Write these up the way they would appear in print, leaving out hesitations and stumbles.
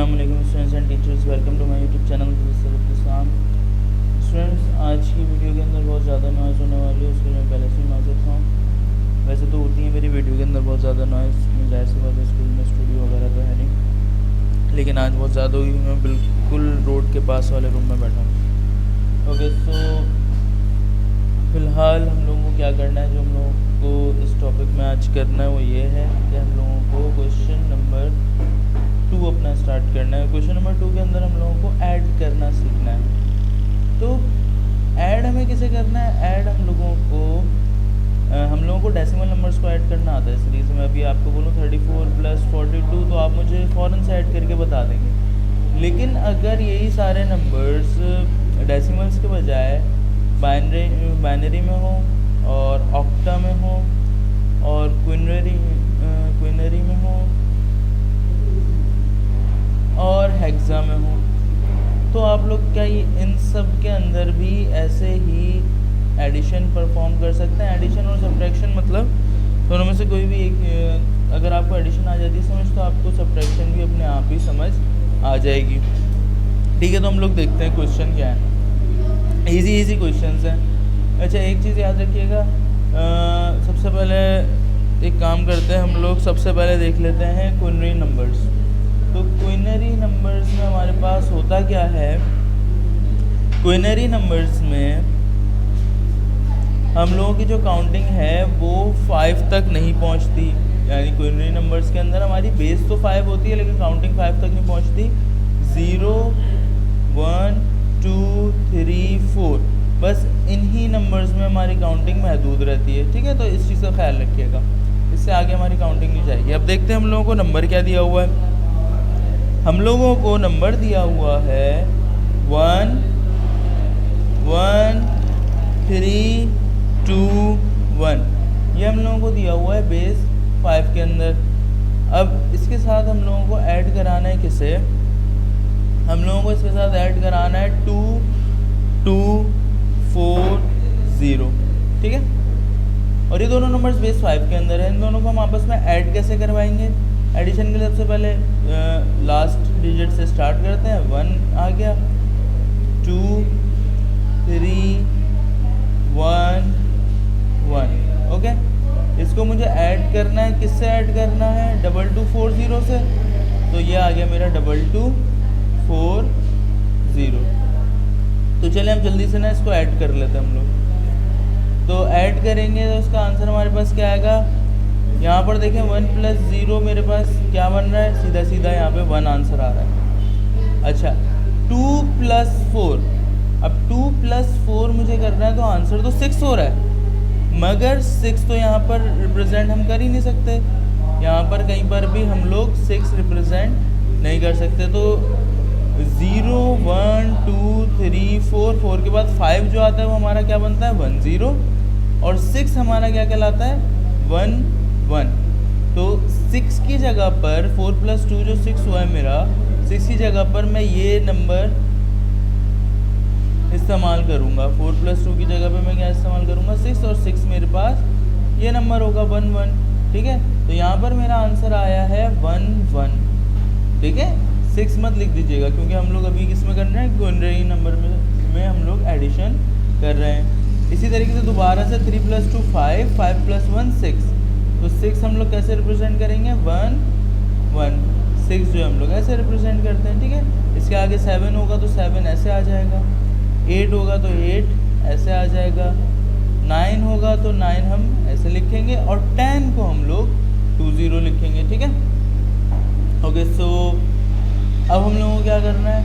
अस्सलाम वालेकुम students and teachers, welcome to my YouTube channel Islam. Students, आज की वीडियो के अंदर बहुत ज़्यादा नॉइज़ होने वाली है, उसके लिए मैं पहले से ही माज़रत हूँ। वैसे तो होती है मेरी वीडियो के अंदर बहुत ज़्यादा नॉइज़, जाहिर सी बात है, स्कूल में स्टूडियो वगैरह तो है नहीं, लेकिन आज बहुत ज़्यादा हुई। मैं बिल्कुल रोड के पास वाले रूम में बैठा हूँ। ओके, सो फ़िलहाल हम लोगों को क्या करना है, जो हम लोगों को इस टॉपिक में आज करना है वो ये है कि हम लोगों को क्वेश्चन नंबर 2 अपना स्टार्ट करना है। क्वेश्चन नंबर 2 के अंदर हम लोगों को ऐड करना सीखना है। तो ऐड हमें किसे करना है? ऐड हम लोगों को डेसिमल नंबर्स को ऐड करना आता है। इस रीज़न में अभी आपको बोलूँ 34 + 42, तो आप मुझे फ़ौरन से ऐड करके बता देंगे। लेकिन अगर यही सारे नंबर्स डेसिमल्स के बजाय बाइनरी में हो और ऑक्टा में हो और क्विनरी में हो और हेक्सा में हो, तो आप लोग क्या इन सब के अंदर भी ऐसे ही एडिशन परफॉर्म कर सकते हैं। एडिशन और सब्ट्रैक्शन मतलब दोनों में से कोई भी एक, अगर आपको एडिशन आ जाती है समझ, तो आपको सब्ट्रैक्शन भी अपने आप ही समझ आ जाएगी। ठीक है, तो हम लोग देखते हैं क्वेश्चन क्या है। इजी क्वेश्चंस हैं। अच्छा, एक चीज़ याद रखिएगा, सबसे पहले एक काम करते हैं हम लोग, सबसे पहले देख लेते हैं क्विनरी नंबर्स। तो क्विनरी नंबर्स में हमारे पास होता क्या है? क्विनरी नंबर्स में हम लोगों की जो काउंटिंग है वो 5 तक नहीं पहुंचती। यानी क्विनरी नंबर्स के अंदर हमारी बेस तो 5 होती है, लेकिन काउंटिंग 5 तक नहीं पहुंचती। 0, 1, 2, 3, 4, बस इन्हीं नंबर्स में हमारी काउंटिंग महदूद रहती है। ठीक है, तो इस चीज़ का ख्याल रखिएगा, इससे आगे हमारी काउंटिंग नहीं जाएगी। अब देखते हैं हम लोगों को नंबर क्या दिया हुआ है। हम लोगों को नंबर दिया हुआ है 1, 1, 3, 2, 1। ये हम लोगों को दिया हुआ है बेस 5 के अंदर। अब इसके साथ हम लोगों को ऐड कराना है किसे? हम लोगों को इसके साथ ऐड कराना है 2, 2, 4, 0। ठीक है, और ये दोनों नंबर्स बेस 5 के अंदर है। इन दोनों को हम आपस में ऐड कैसे करवाएंगे? एडिशन के लिए सबसे पहले लास्ट डिजिट से स्टार्ट करते हैं। 1 आ गया, 2, 3, 1, 1। ओके, इसको मुझे ऐड करना है, किससे ऐड करना है? 2240 से। तो ये आ गया मेरा 2240। तो चलिए हम जल्दी से ना इसको ऐड कर लेते हैं हम लोग। तो ऐड करेंगे तो उसका आंसर हमारे पास क्या आएगा? यहाँ पर देखें 1 + 0 मेरे पास क्या बन रहा है? सीधा सीधा यहाँ पे 1 आंसर आ रहा है। अच्छा, 2 + 4, अब 2 + 4 मुझे करना है, तो आंसर तो 6 हो रहा है, मगर 6 तो यहाँ पर रिप्रेजेंट हम कर ही नहीं सकते। यहाँ पर कहीं पर भी हम लोग 6 रिप्रेजेंट नहीं कर सकते। तो 0, 1, 2, 3, 4, 4 के बाद 5 जो आता है वो हमारा क्या बनता है? 1, 0, और 6 हमारा क्या कहलाता है? 1, 1। तो 6 की जगह पर 4 + 2 जो 6 हुआ है मेरा, 6 की जगह पर मैं ये नंबर इस्तेमाल करूँगा। 4 + 2 की जगह पे मैं क्या इस्तेमाल करूँगा? 6, और 6 मेरे पास ये नंबर होगा 1, 1। ठीक है, तो यहाँ पर मेरा आंसर आया है 1, 1। ठीक है, 6 मत लिख दीजिएगा, क्योंकि हम लोग अभी किस में कर रहे हैं? क्विनरी नंबर में हम लोग एडिशन कर रहे हैं। इसी तरीके से दोबारा से 3 + 2 5, 5 + 1 6। तो 6 हम लोग कैसे रिप्रेजेंट करेंगे? 1, 1। 6 जो हम लोग ऐसे रिप्रेजेंट करते हैं। ठीक है, इसके आगे 7 होगा तो 7 ऐसे आ जाएगा, 8 होगा तो 8 ऐसे आ जाएगा, 9 होगा तो 9 हम ऐसे लिखेंगे, और 10 को हम लोग 20 लिखेंगे। ठीक है, ओके। सो अब हम लोगों को क्या करना है?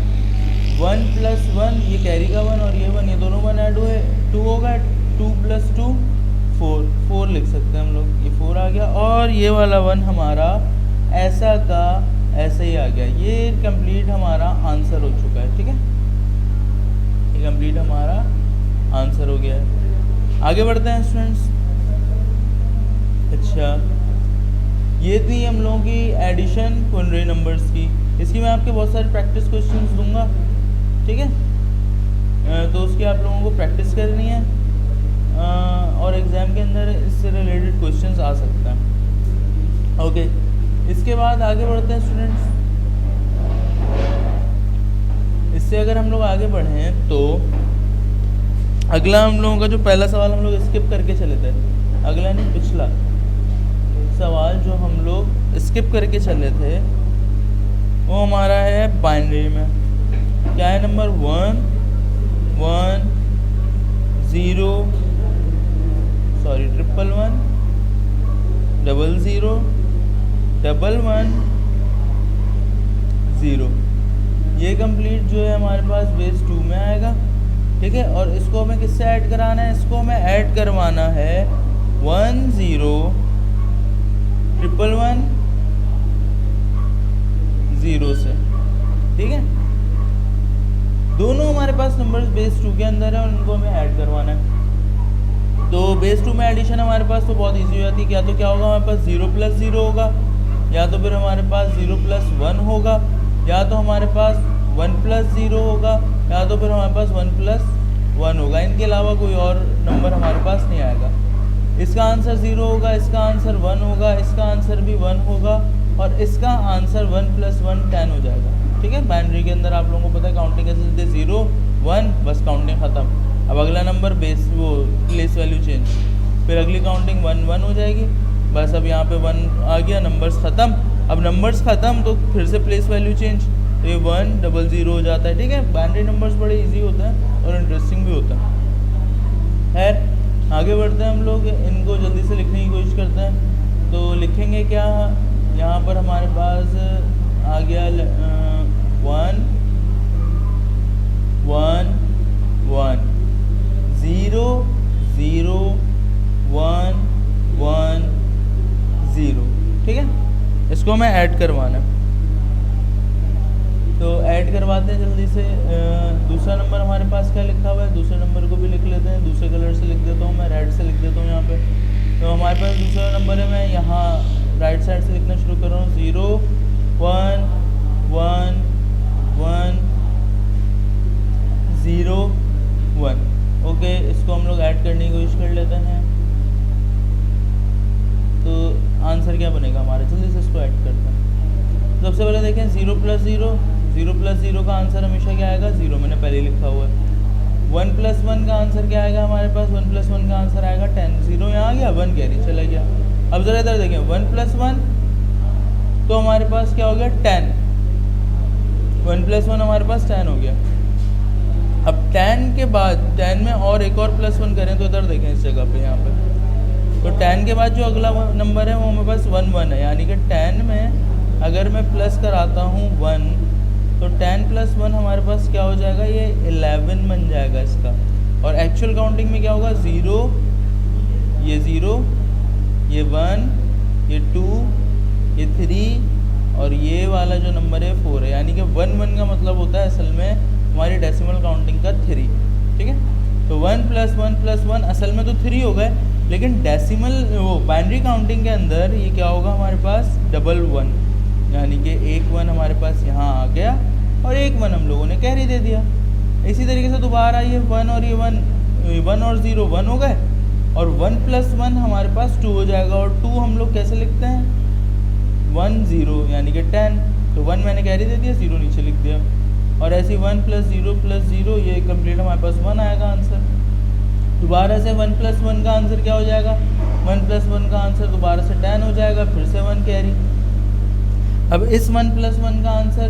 1 + 1, ये कैरी का 1 और ये 1, ये दोनों 1 ऐड हुए, 2 होगा। 2 + 2 4, 4 लिख सकते हैं हम लोग, ये 4 आ गया, और ये वाला 1 हमारा ऐसा का ऐसे ही आ गया। ये कंप्लीट हमारा आंसर हो चुका है। ठीक है, ये कंप्लीट हमारा आंसर हो गया है। आगे बढ़ते हैं स्टूडेंट्स। अच्छा, ये थी हम लोगों की एडिशन क्विनरी नंबर्स की। इसकी मैं आपके बहुत सारे प्रैक्टिस क्वेश्चंस दूंगा। ठीक है, तो उसकी आप लोगों को प्रैक्टिस करनी है, और एग्ज़ाम के अंदर इससे रिलेटेड क्वेश्चंस आ सकते हैं। ओके, इसके बाद आगे बढ़ते हैं स्टूडेंट्स। अगर हम लोग आगे बढ़ें तो अगला हम लोगों का जो पहला सवाल हम लोग स्किप करके चले थे, अगला नहीं पिछला सवाल जो हम लोग स्किप करके चले थे वो हमारा है बाइनरी में। क्या है? Number 1 1 0 sorry 111 00 11 0। ये कंप्लीट जो है हमारे पास बेस 2 में आएगा, ठीक है। और इसको हमें किससे ऐड कराना है? इसको हमें ऐड करवाना है 1 0 111 0 से, ठीक है। दोनों हमारे पास नंबर्स बेस 2 के अंदर है और उनको हमें ऐड करवाना है। तो बेस 2 में एडिशन हमारे पास तो बहुत इजी हो जाती है। क्या तो क्या होगा हमारे पास 0 + 0 होगा, या तो फिर हमारे पास 0 + 1 होगा, या तो हमारे पास 1 + 0 होगा, या तो फिर हमारे पास 1 + 1 होगा। इनके अलावा कोई और नंबर हमारे पास नहीं आएगा। इसका आंसर 0 होगा, इसका आंसर 1 होगा, इसका आंसर भी 1 होगा और इसका आंसर 1 + 1 10 हो जाएगा, ठीक है। बाइनरी के अंदर आप लोगों को पता है काउंटिंग कैसे चलती है, 0 1 बस काउंटिंग ख़त्म। अब अगला नंबर बेस वो प्लेस वैल्यू चेंज, फिर अगली काउंटिंग 1 1 हो जाएगी, बस अब यहाँ पे 1 आ गया, नंबर्स ख़त्म। अब नंबर्स ख़त्म तो फिर से प्लेस वैल्यू चेंज, तो ये 1 0 0 हो जाता है, ठीक है। बाइनरी नंबर्स बड़े इजी होते हैं और इंटरेस्टिंग भी होता है। खैर आगे बढ़ते हैं हम लोग, इनको जल्दी से लिखने की कोशिश करते हैं। तो लिखेंगे क्या? यहाँ पर हमारे पास आ गया 1 1 1 0 0 1 1 0, ठीक है। इसको हमें ऐड करवाना है, तो ऐड करवाते हैं जल्दी से। दूसरा नंबर हमारे पास क्या लिखा हुआ है? दूसरे नंबर को भी लिख लेते हैं, दूसरे कलर से लिख देता हूँ मैं, रेड से लिख देता हूँ यहाँ पे। तो हमारे पास दूसरा नंबर है, मैं यहाँ राइट साइड से लिखना शुरू कर रहा हूँ, 0 1 1 1 0 1। ओके, इसको हम लोग ऐड करने की कोशिश कर लेते हैं। तो आंसर क्या बनेगा हमारा? जल्दी से इसको ऐड करते हैं। सबसे पहले देखें 0 + 0, 0 + 0 का आंसर हमेशा क्या आएगा? 0, मैंने पहले लिखा हुआ है। 1 + 1 का आंसर क्या आएगा हमारे पास? 1 + 1 का आंसर आएगा 10। 0 यहाँ आ गया, 1 कैरी चला गया। अब ज़रा इधर देखें, 1 + 1 तो हमारे पास क्या हो गया? 10। 1 + 1 हमारे पास 10 हो गया। अब 10 के बाद 10 में और एक और +1 करें तो इधर देखें इस जगह पे, यहाँ पे तो 10 के बाद जो अगला नंबर है वो हमारे पास 1 1 है, यानी कि 10 में अगर मैं प्लस कराता हूँ 1 तो 10 + 1 हमारे पास क्या हो जाएगा? ये 11 बन जाएगा इसका। और एक्चुअल काउंटिंग में क्या होगा? 0 ये 0 ये 1 ये 2 ये 3 और ये वाला जो नंबर है 4 है, यानी कि 1 1 का मतलब होता है असल में हमारी डेसिमल काउंटिंग का 3, ठीक है। तो 1 + 1 + 1 असल में तो 3 हो गए, लेकिन डेसिमल वो बाइनरी काउंटिंग के अंदर ये क्या होगा हमारे पास? 1 1, यानी कि 1 1 हमारे पास यहाँ आ गया और 1 1 हम लोगों ने कैरी दे दिया। इसी तरीके से दोबारा ये 1 और ये 1 और 0 1 हो गए और 1 + 1 हमारे पास 2 हो जाएगा। और 2 हम लोग कैसे लिखते हैं? 1 0 यानी कि 10। तो 1 मैंने कैरी दे दिया, 0 नीचे लिख दिया। और ऐसे 1 + 0 + 0 ये कंप्लीट हमारे पास 1 आएगा आंसर। दोबारा से 1 + 1 का आंसर क्या हो जाएगा? 1 + 1 का आंसर दोबारा से 10 हो जाएगा, फिर से 1 कैरी। अब इस 1 + 1 का आंसर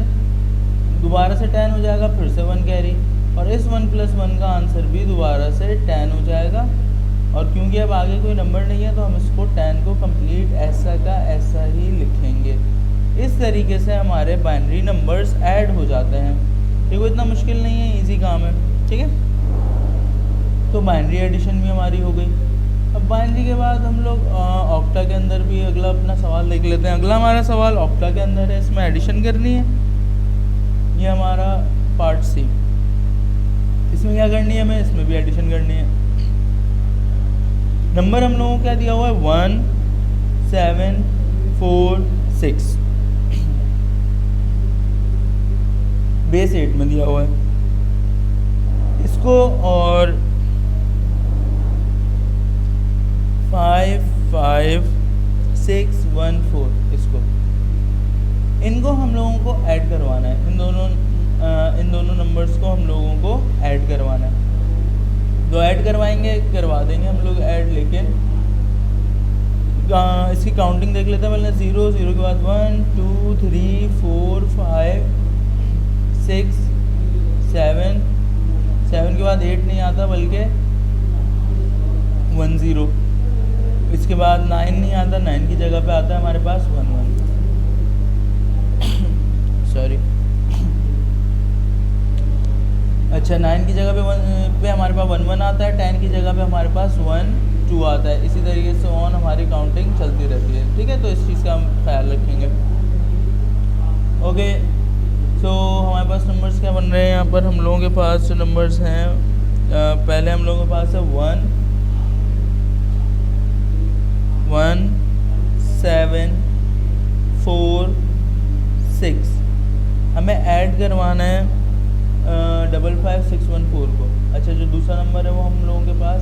दोबारा से 10 हो जाएगा, फिर से 1 कैरी। और इस 1 + 1 का आंसर भी दोबारा से 10 हो जाएगा। और क्योंकि अब आगे कोई नंबर नहीं है तो हम इसको 10 को कंप्लीट ऐसा का ऐसा ही लिखेंगे। इस तरीके से हमारे बाइनरी नंबर्स ऐड हो जाते हैं। ये कोई इतना मुश्किल नहीं है, इजी काम है, ठीक है। तो बाइनरी एडिशन भी हमारी हो गई। अब बाइनरी के बाद हम लोग ऑक्टा के अंदर भी अगला अपना सवाल देख लेते हैं। अगला हमारा सवाल ऑक्टा के अंदर है, इसमें एडिशन करनी है। ये हमारा पार्ट सी, इसमें क्या करनी है हमें? इसमें भी एडिशन करनी है। नंबर हम लोगों को क्या दिया हुआ है? 1 7 4 6 बेस 8 में दिया हुआ है इसको, और 5 5 6 1 4 इसको, इनको हम लोगों को ऐड करवाना है। इन दोनों नंबर्स को ऐड करवाएंगे, करवा देंगे हम लोग ऐड, लेकिन इसकी काउंटिंग देख लेते हैं पहले। 0 0 के बाद 1 2 3 4 5 6 7 7 के बाद 8 नहीं आता बल्कि 1 0। इसके बाद 9 नहीं आता, 9 की जगह पे आता है हमारे पास 1 1 सॉरी। अच्छा 9 की जगह पे हमारे पास 1 1 आता है, 10 की जगह पे हमारे पास 1 2 आता है। इसी तरीके से ऑन हमारी काउंटिंग चलती रहती है, ठीक है। तो इस चीज़ का हम ख्याल रखेंगे। ओके, सो हमारे पास नंबर्स क्या बन रहे हैं यहाँ पर। हम लोगों के पास जो नंबर्स हैं, पहले हम लोगों के पास है 1 1 7 4 6। हमें ऐड करवाना है 55614 को। अच्छा, जो दूसरा नंबर है वो हम लोगों के पास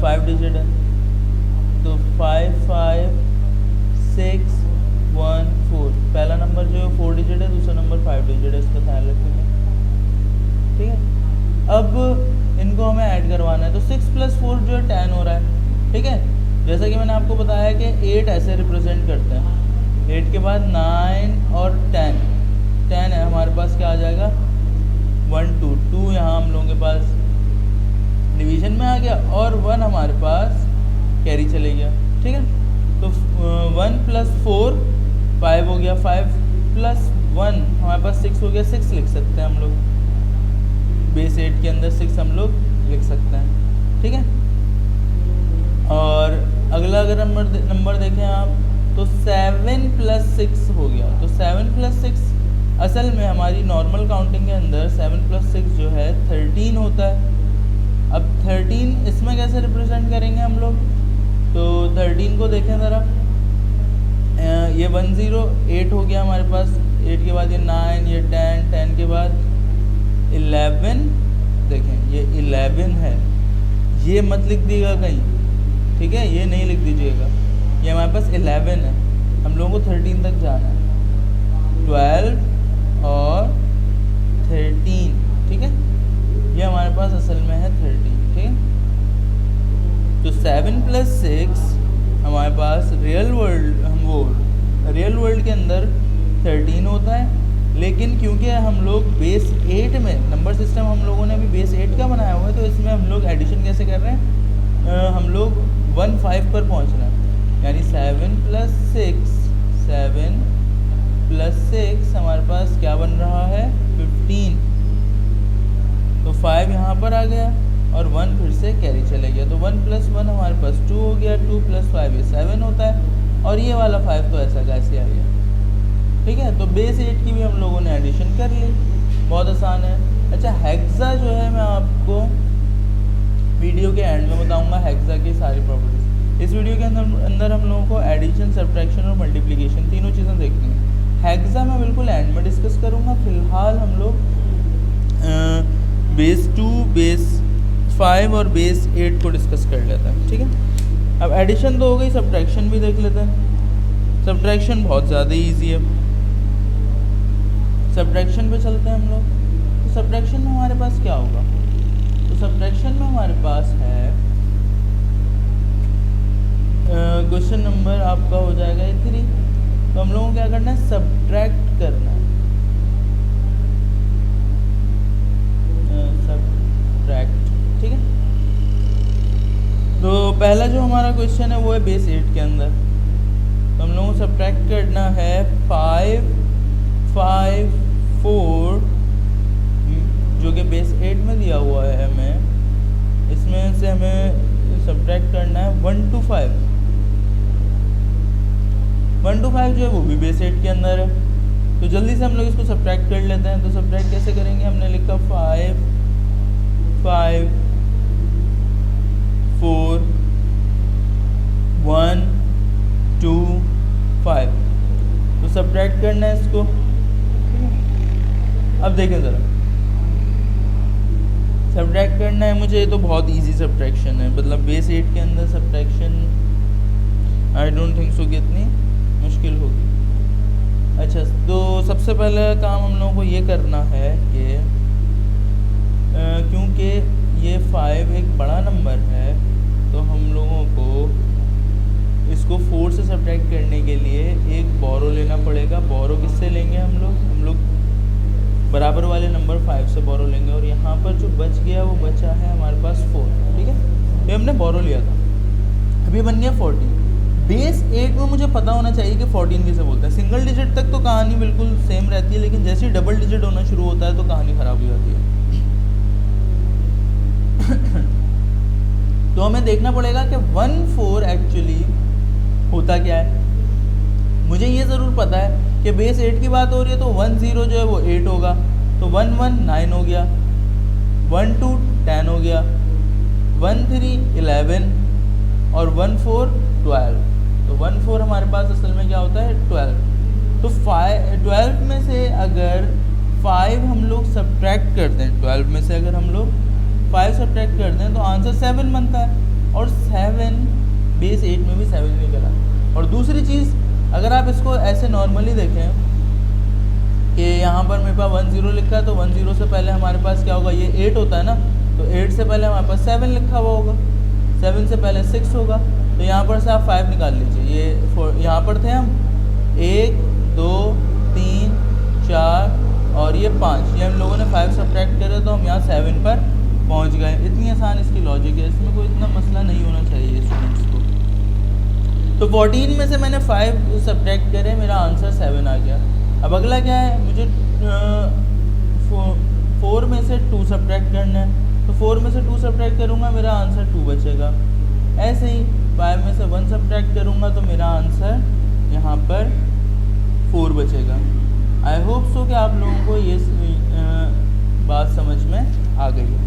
5 डिजिट है, तो 55614। पहला नंबर जो है 4 डिजिट है, दूसरा नंबर 5 डिजिट है, इसका ख्याल रखेंगे, ठीक है। अब इनको हमें ऐड करवाना है, तो 6 + 4 जो है 10 हो रहा है, ठीक है। जैसा कि मैंने आपको बताया कि 8 ऐसे रिप्रेजेंट करते हैं, 8 के बाद 9 और 10 है हमारे पास, क्या आ जाएगा 1 2 2 यहाँ हम लोगों के पास डिवीजन में आ गया, और 1 हमारे पास कैरी चले गया, ठीक है। तो 1 + 4 5 हो गया, 5 + 1 हमारे पास 6 हो गया, 6 लिख सकते हैं हम लोग, बेस 8 के अंदर 6 हम लोग लिख सकते हैं, ठीक है। और अगला अगर नंबर देखें आप, तो 7 + 6 हो गया। तो 7 + 6 असल में हमारी नॉर्मल काउंटिंग के अंदर 7 + 6 जो है 13 होता है। अब 13 इसमें कैसे रिप्रेजेंट करेंगे हम लोग, तो 13 को देखें ज़रा, ये 1 0 8 हो गया हमारे पास, 8 के बाद ये 9, ये 10, 10 के बाद 11, देखें ये 11 है, ये मत लिख दीजिएगा कहीं, ठीक है, ये नहीं लिख दीजिएगा, ये हमारे पास 11 है। हम लोगों को 13 तक जाना है, 12 और 13, ठीक है। ये हमारे पास असल में है 13, ठीक है। तो 7 + 6 हमारे पास रियल वर्ल्ड के अंदर 13 होता है, लेकिन क्योंकि हम लोग बेस 8 में, नंबर सिस्टम हम लोगों ने अभी बेस 8 का बनाया हुआ है, तो इसमें हम लोग एडिशन कैसे कर रहे हैं, हम लोग 1 5 पर पहुंच रहे हैं, यानी 7 + 6 हमारे पास क्या बन रहा है 15। तो 5 यहाँ पर आ गया और 1 फिर से कैरी चले गया, तो 1 + 1 हमारे पास 2 हो गया, 2 + 5 ये 7 होता है, और ये वाला 5 तो ऐसा कैसे आ गया, ठीक है। तो बेस 8 की भी हम लोगों ने एडिशन कर ली, बहुत आसान है। अच्छा, हेक्सा जो है मैं आपको वीडियो के एंड में बताऊंगा हेक्सा की सारी प्रॉपर्टीज। इस वीडियो के अंदर हम लोगों को एडिशन, सब्ट्रैक्शन और मल्टीप्लिकेशन तीनों चीज़ें देखनी है। हेक्सा मैं बिल्कुल एंड में डिस्कस करूँगा, फिलहाल हम लोग बेस 2, बेस 5 और बेस 8 को डिस्कस कर लेते हैं, ठीक है। अब एडिशन तो हो गई, सब्ट्रैक्शन भी देख लेते हैं। सब्ट्रैक्शन बहुत ज़्यादा ईजी है, सब्ट्रैक्शन पे चलते हैं हम लोग। तो सब्ट्रैक्शन में हमारे पास क्या होगा, तो सब्ट्रैक्शन में हमारे पास है क्वेश्चन नंबर आपका हो जाएगा 3। तो हम लोगों को क्या करना है, सब्ट्रैक्ट करना है, सब्ट्रैक्ट, ठीक है। तो पहला जो हमारा क्वेश्चन है वो है बेस 8 के अंदर, तो हम लोगों को सब्ट्रैक्ट करना है 5 5 4 जो कि बेस 8 में दिया हुआ है हमें, इसमें से हमें सब्ट्रैक्ट करना है 1 to 5। 1 to 5 जो है वो भी बेस 8 के अंदर है, तो जल्दी से हम लोग इसको सब्ट्रैक्ट कर लेते हैं। तो सब्ट्रैक्ट कैसे करेंगे, हमने लिखा 5 5 4 1 2 5, तो सब्ट्रैक्ट करना है इसको। अब देखें ज़रा, सब्ट्रैक्ट करना है मुझे, तो बहुत इजी सब्ट्रैक्शन है, मतलब बेस 8 के अंदर subtraction I don't think so कि इतनी मुश्किल होगी। अच्छा, तो सबसे पहले काम हम लोगों को ये करना है कि क्योंकि ये 5 एक बड़ा नंबर है, तो हम लोगों को इसको 4 से सब्ट्रैक्ट करने के लिए एक बोरो लेना पड़ेगा। बोरो किससे लेंगे हम लोग बराबर वाले नंबर 5 से बोरो लेंगे, और यहाँ पर जो बच गया वो बचा है हमारे पास 4, ठीक है। ये हमने बोरो लिया था, अभी बन गया 14। बेस 8 में मुझे पता होना चाहिए कि 14 किसे बोलते हैं। सिंगल डिजिट तक तो कहानी बिल्कुल सेम रहती है, लेकिन जैसे ही डबल डिजिट होना शुरू होता है तो कहानी ख़राब हो जाती है। तो हमें देखना पड़ेगा कि 1-4 एक्चुअली होता क्या है। मुझे ये ज़रूर पता है कि बेस 8 की बात हो रही है, तो 10 जो है वो 8 होगा, तो 11 9 हो गया, 12 10 हो गया, 13 11 और 14 12। तो 14 हमारे पास असल में क्या होता है 12। तो 12 में से अगर 5 हम लोग सब्ट्रैक्ट कर दें, 12 में से अगर हम लोग 5 सब्ट्रैक्ट कर दें तो आंसर 7 बनता है, और 7 बेस 8 में भी 7 निकला। और दूसरी चीज़, अगर आप इसको ऐसे नॉर्मली देखें कि यहाँ पर मेरे पास 10 लिखा है, तो 10 से पहले हमारे पास क्या होगा, ये 8 होता है ना, तो 8 से पहले हमारे पास 7 लिखा हुआ होगा, 7 से पहले 6 होगा, तो यहाँ पर से आप 5 निकाल लीजिए। ये यहाँ पर थे हम 1 2 3 4 और ये 5, ये हम लोगों ने 5 सब्ट्रैक्ट करे, तो हम यहाँ 7 पर पहुँच गए। इतनी आसान इसकी लॉजिक है, इसमें कोई इतना मसला नहीं होना चाहिए स्टूडेंट्स को। तो 14 में से मैंने 5 सब्ट्रैक्ट करे, मेरा आंसर 7 आ गया। अब अगला क्या है, मुझे 4 में से 2 सब्ट्रैक्ट करना है, तो 4 में से 2 सब्ट्रैक्ट करूँगा, मेरा आंसर 2 बचेगा। ऐसे ही 5 में से 1 सब्ट्रैक्ट करूँगा, तो मेरा आंसर यहाँ पर 4 बचेगा। आई होप सो कि आप लोगों को ये बात समझ में आ गई है।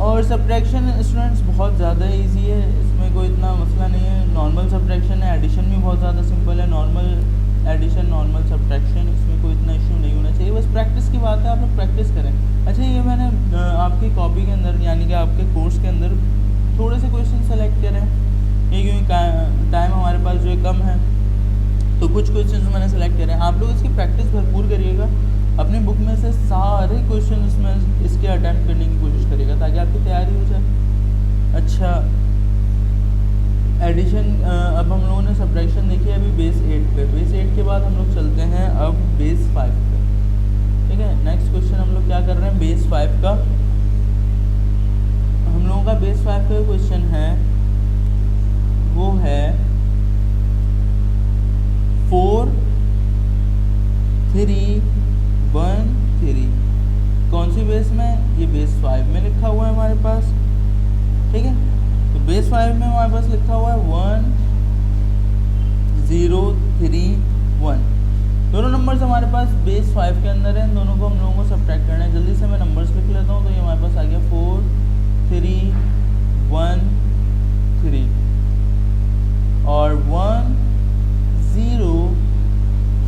और सब्ट्रैक्शन स्टूडेंट्स बहुत ज़्यादा इजी है, इसमें कोई इतना मसला नहीं है। नॉर्मल सब्ट्रैक्शन है, एडिशन भी बहुत ज़्यादा सिंपल है। नॉर्मल एडिशन, नॉर्मल सब्ट्रैक्शन, इसमें कोई इतना इशू नहीं होना चाहिए, बस प्रैक्टिस की बात है, आप लोग प्रैक्टिस करें। अच्छा, ये मैंने आपकी कॉपी के अंदर यानी कि आपके कोर्स के अंदर थोड़े से क्वेश्चन सेलेक्ट करें, ये क्योंकि टाइम हमारे पास जो है कम है, तो कुछ क्वेश्चन मैंने सेलेक्ट करे। आप लोग इसकी प्रैक्टिस भरपूर करिएगा, अपने बुक में से सारे क्वेश्चन इसमें इसके अटैम्प्ट करने की कोशिश करिएगा, ताकि आपकी तैयारी हो जाए। अच्छा, एडिशन, अब हम लोगों ने सब्ट्रैक्शन देखी है अभी बेस 8 पे। बेस 8 के बाद हम लोग चलते हैं अब बेस 5 पे, ठीक है। नेक्स्ट क्वेश्चन हम लोग क्या कर रहे हैं, बेस 5 का। हम लोगों का बेस 5 का क्वेश्चन है, वो है 4 3 1 3। कौन सी बेस में, ये बेस 5 में लिखा हुआ है हमारे पास, ठीक है। तो बेस 5 में हमारे पास लिखा हुआ है 1 0 3 1। दोनों नंबर्स हमारे पास बेस 5 के अंदर हैं, दोनों को हम लोगों को सब्ट्रैक्ट करना है। जल्दी से मैं नंबर्स लिख लेता हूँ। तो ये हमारे पास आ गया 4 3 1 3 और 1 0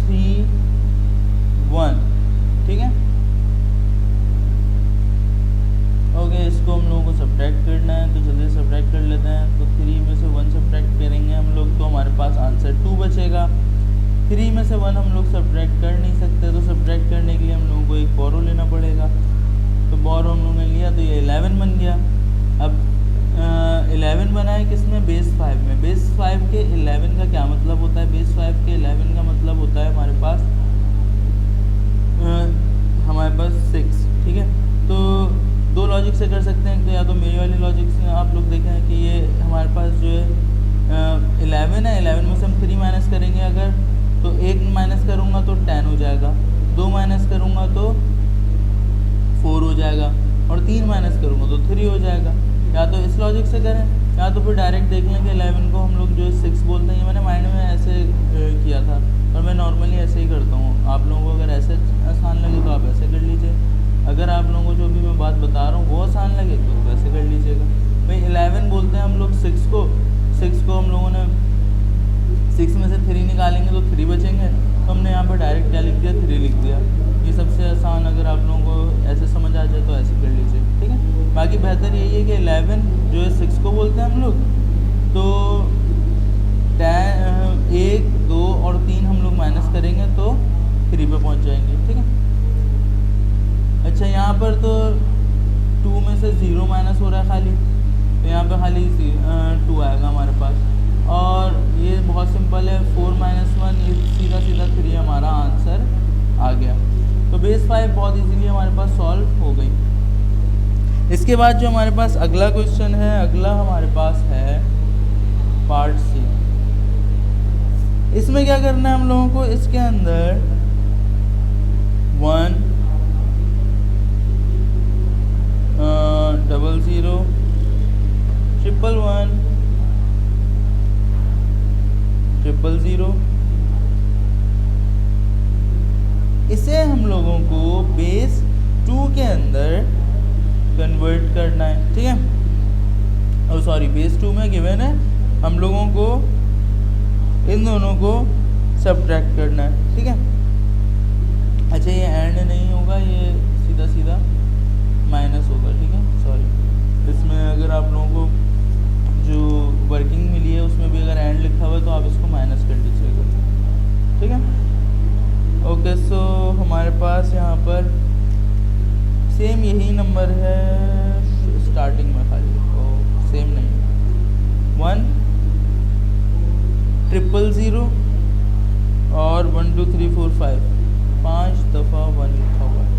3 1, ठीक है। ओके, इसको हम लोगों को सब्ट्रैक्ट करना है, तो जल्दी सब्ट्रैक्ट कर लेते हैं। तो 3 में से 1 सब्ट्रैक्ट करेंगे हम लोग, तो हमारे पास आंसर 2 बचेगा। 3 में से 1 हम लोग सब्ट्रैक्ट कर नहीं सकते, तो सब्ट्रैक्ट करने के लिए हम लोगों को एक बोरो लेना पड़ेगा। तो बोरो हम लोगों ने लिया, तो ये 11 बन गया। अब 11 बना है किसमें, बेस 5 में। बेस 5 के 11 का क्या मतलब होता है, बेस 5 के 11 का मतलब होता है हमारे पास 6, ठीक है। तो दो लॉजिक से कर सकते हैं, तो या तो मेरी वाली लॉजिक से आप लोग देखें कि ये हमारे पास जो है 11 है, 11 में से हम 3 माइनस करेंगे अगर, तो 1 माइनस करूँगा तो 10 हो जाएगा, 2 माइनस करूँगा तो 4 हो जाएगा, और 3 माइनस करूँगा तो 3 हो जाएगा। या तो इस लॉजिक से करें, या तो फिर डायरेक्ट देख लें कि 11 को हम लोग जो 6 बोलते हैं। ये मैंने माइंड में ऐसे किया था, और मैं नॉर्मली ऐसे ही करता हूँ। आप लोगों को अगर ऐसे आसान लगे तो आप ऐसे कर लीजिए, अगर आप लोगों को जो भी मैं बात बता रहा हूँ वो आसान लगे तो वैसे कर लीजिएगा। भाई 11 बोलते हैं हम लोग 6 को हम लोगों ने 6 में से 3 निकालेंगे तो 3 बचेंगे, तो हमने यहाँ पर डायरेक्ट क्या लिख दिया, 3 लिख दिया। ये सबसे आसान, अगर आप लोगों को ऐसे समझ आ जाए तो ऐसे कर लीजिए, ठीक है। बाकी बेहतर यही है कि 11 जो है 6 को बोलते हैं हम लोग, तो 1 2 और 3 हम लोग माइनस करेंगे तो 3 पे पहुँच जाएंगे, ठीक है। अच्छा, यहाँ पर तो 2 में से 0 माइनस हो रहा है खाली, तो यहाँ पे खाली 2 आएगा हमारे पास। और ये बहुत सिंपल है, 4 माइनस 1, ये सीधा सीधा 3 हमारा आंसर आ गया। तो बेस 5 बहुत इजीली हमारे पास सॉल्व हो गई। इसके बाद जो हमारे पास अगला क्वेश्चन है, अगला हमारे पास है पार्ट सी। इसमें क्या करना है हम लोगों को, इसके अंदर 1 0 0 1 1 0 0 इसे हम लोगों को बेस 2 के अंदर कन्वर्ट करना है, ठीक है। और सॉरी, बेस 2 में गिवन है, हम लोगों को इन दोनों को सब्ट्रैक्ट करना है, ठीक है। अच्छा, ये एंड नहीं होगा, ये सीधा सीधा माइनस होगा, ठीक है। सॉरी, इसमें अगर आप लोगों को जो वर्किंग मिली है उसमें भी अगर एंड लिखा हुआ है तो आप इसको माइनस कर दीजिएगा, ठीक है। ओके, सो हमारे पास यहाँ पर सेम यही नंबर है स्टार्टिंग में, खाली सेम नहीं, 1 0 0 और 1 2 3 4 5, 5 दफ़ा 1 लिखा हुआ है।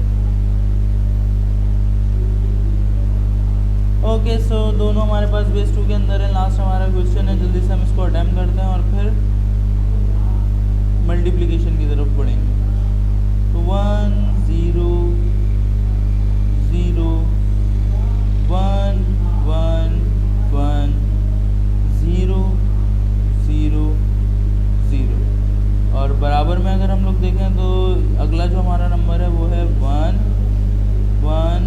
ओके, सो दोनों हमारे पास बेस 2 के अंदर है। लास्ट हमारा क्वेश्चन है, जल्दी से हम इसको अटेम्प्ट करते हैं और फिर मल्टीप्लिकेशन की तरफ बढ़ेंगे। तो 1 0 0 1 1 1 0 0 0 और बराबर में अगर हम लोग देखें तो अगला जो हमारा नंबर है वो है 1 1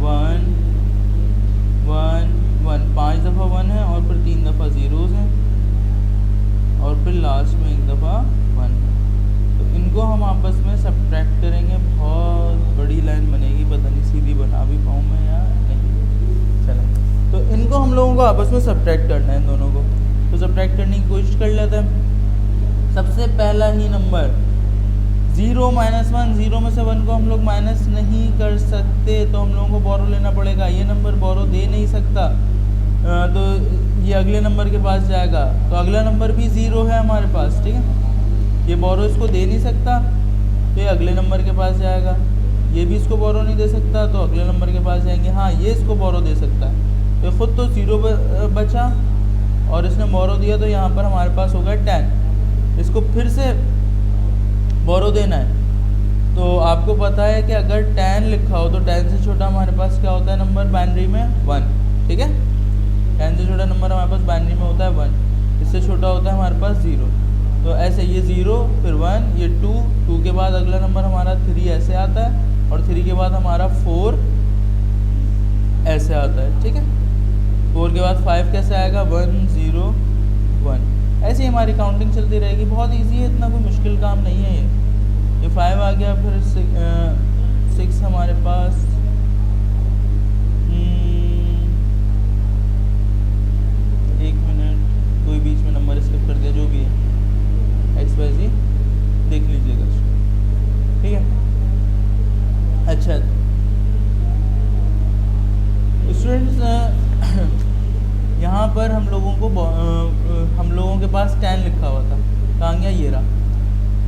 1 1 1, 5 दफ़ा 1 है और फिर 3 दफ़ा ज़ीरोज़ हैं और फिर लास्ट में 1 दफ़ा 1। तो इनको हम आपस में सब्ट्रैक्ट करेंगे। बहुत बड़ी लाइन बनेगी, पता नहीं सीधी बना भी पाऊँ मैं या नहीं। चलो, तो इनको हम लोगों को आपस में सब्ट्रैक्ट करना है, इन दोनों को। तो सब्ट्रैक्ट करने की कोशिश कर लेते हैं। सबसे पहला ही नंबर 0 माइनस 1, 0 में से 1 को हम लोग माइनस नहीं कर सकते, तो हम लोगों को बोरो लेना पड़ेगा। ये नंबर बोरो दे नहीं सकता, तो ये अगले नंबर के पास जाएगा। तो अगला नंबर भी 0 है हमारे पास, ठीक है। ये बोरो इसको दे नहीं सकता, तो ये अगले नंबर के पास जाएगा। ये भी इसको बोरो नहीं दे सकता, तो अगले नंबर के पास जाएंगे। हाँ, ये इसको बोरो दे सकता है, तो ख़ुद तो 0 बचा और इसने बोरो दिया, तो यहाँ पर हमारे पास होगा 10। इसको फिर से बोरो देना है। तो आपको पता है कि अगर 10 लिखा हो तो 10 से छोटा हमारे पास क्या होता है नंबर बाइनरी में, 1, ठीक है। 10 से छोटा नंबर हमारे पास बाइनरी में होता है 1, इससे छोटा होता है हमारे पास 0। तो ऐसे ये 0 फिर 1, ये 2 के बाद अगला नंबर हमारा 3 ऐसे आता है और 3 के बाद हमारा 4 ऐसे आता है, ठीक है। 4 के बाद 5 कैसे आएगा, 1 0 1। ऐसे ही हमारी काउंटिंग चलती रहेगी। बहुत इजी है, इतना कोई मुश्किल काम नहीं है। ये 5 आ गया, फिर 6 हमारे पास, एक मिनट, कोई बीच में नंबर स्किप कर दिया, जो भी है XYZ देख लीजिएगा, ठीक है। अच्छा स्टूडेंट्स, यहाँ पर हम लोगों के पास 10 लिखा हुआ था, कहाँ गया, ये रहा।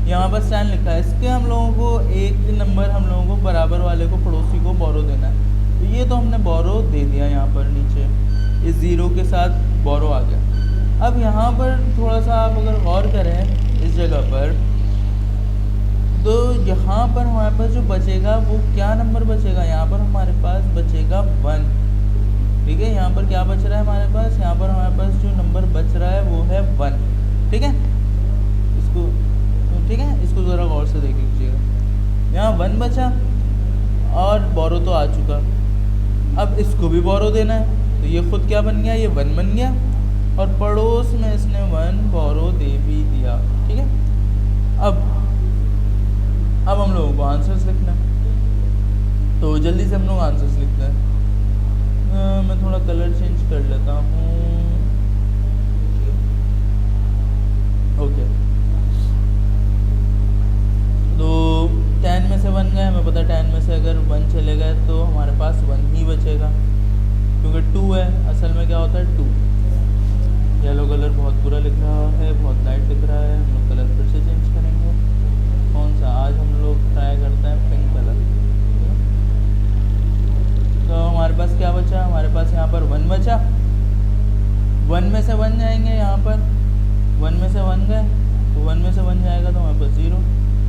यहाँ पर 10 लिखा है, इसके हम लोगों को एक नंबर हम लोगों को बराबर वाले को, पड़ोसी को बोरो देना है। तो ये तो हमने बोरो दे दिया, यहाँ पर नीचे इस 0 के साथ बोरो आ गया। अब यहाँ पर थोड़ा सा आप अगर गौर करें इस जगह पर, तो यहाँ पर हमारे पास जो बचेगा वो क्या नंबर बचेगा, यहाँ पर हमारे पास बचेगा 1, ठीक है। यहाँ पर क्या बच रहा है हमारे पास, यहाँ पर हमारे पास जो नंबर बच रहा है वो है 1, ठीक है। इसको ठीक है, इसको ज़रा गौर से देख लीजिएगा। यहाँ 1 बचा और बोरो तो आ चुका, अब इसको भी बोरो देना है, तो ये खुद क्या बन गया, ये 1 बन गया और पड़ोस में इसने 1 बोरो दे भी दिया, ठीक है। अब हम लोगों को आंसर्स लिखना है, तो जल्दी से हम लोग आंसर्स लिखते हैं। मैं थोड़ा कलर चेंज कर लेता हूँ, ओके। तो 10 में से 1 गया, हमें पता है 10 में से से अगर 1 चले गए तो हमारे पास 1 ही बचेगा, क्योंकि 2 है, असल में क्या होता है 2। येलो कलर बहुत बुरा लिख रहा है, बहुत लाइट लिख रहा है, हम लोग कलर फिर से चेंज करेंगे। कौन सा? आज हम लोग ट्राई करते हैं पिंक कलर। तो हमारे पास क्या बचा? हमारे पास यहाँ पर 1 बचा। 1 में से 1 जाएंगे, यहाँ पर 1 में से 1 गए तो 1 में से 1 जाएगा तो हमारे पास 0।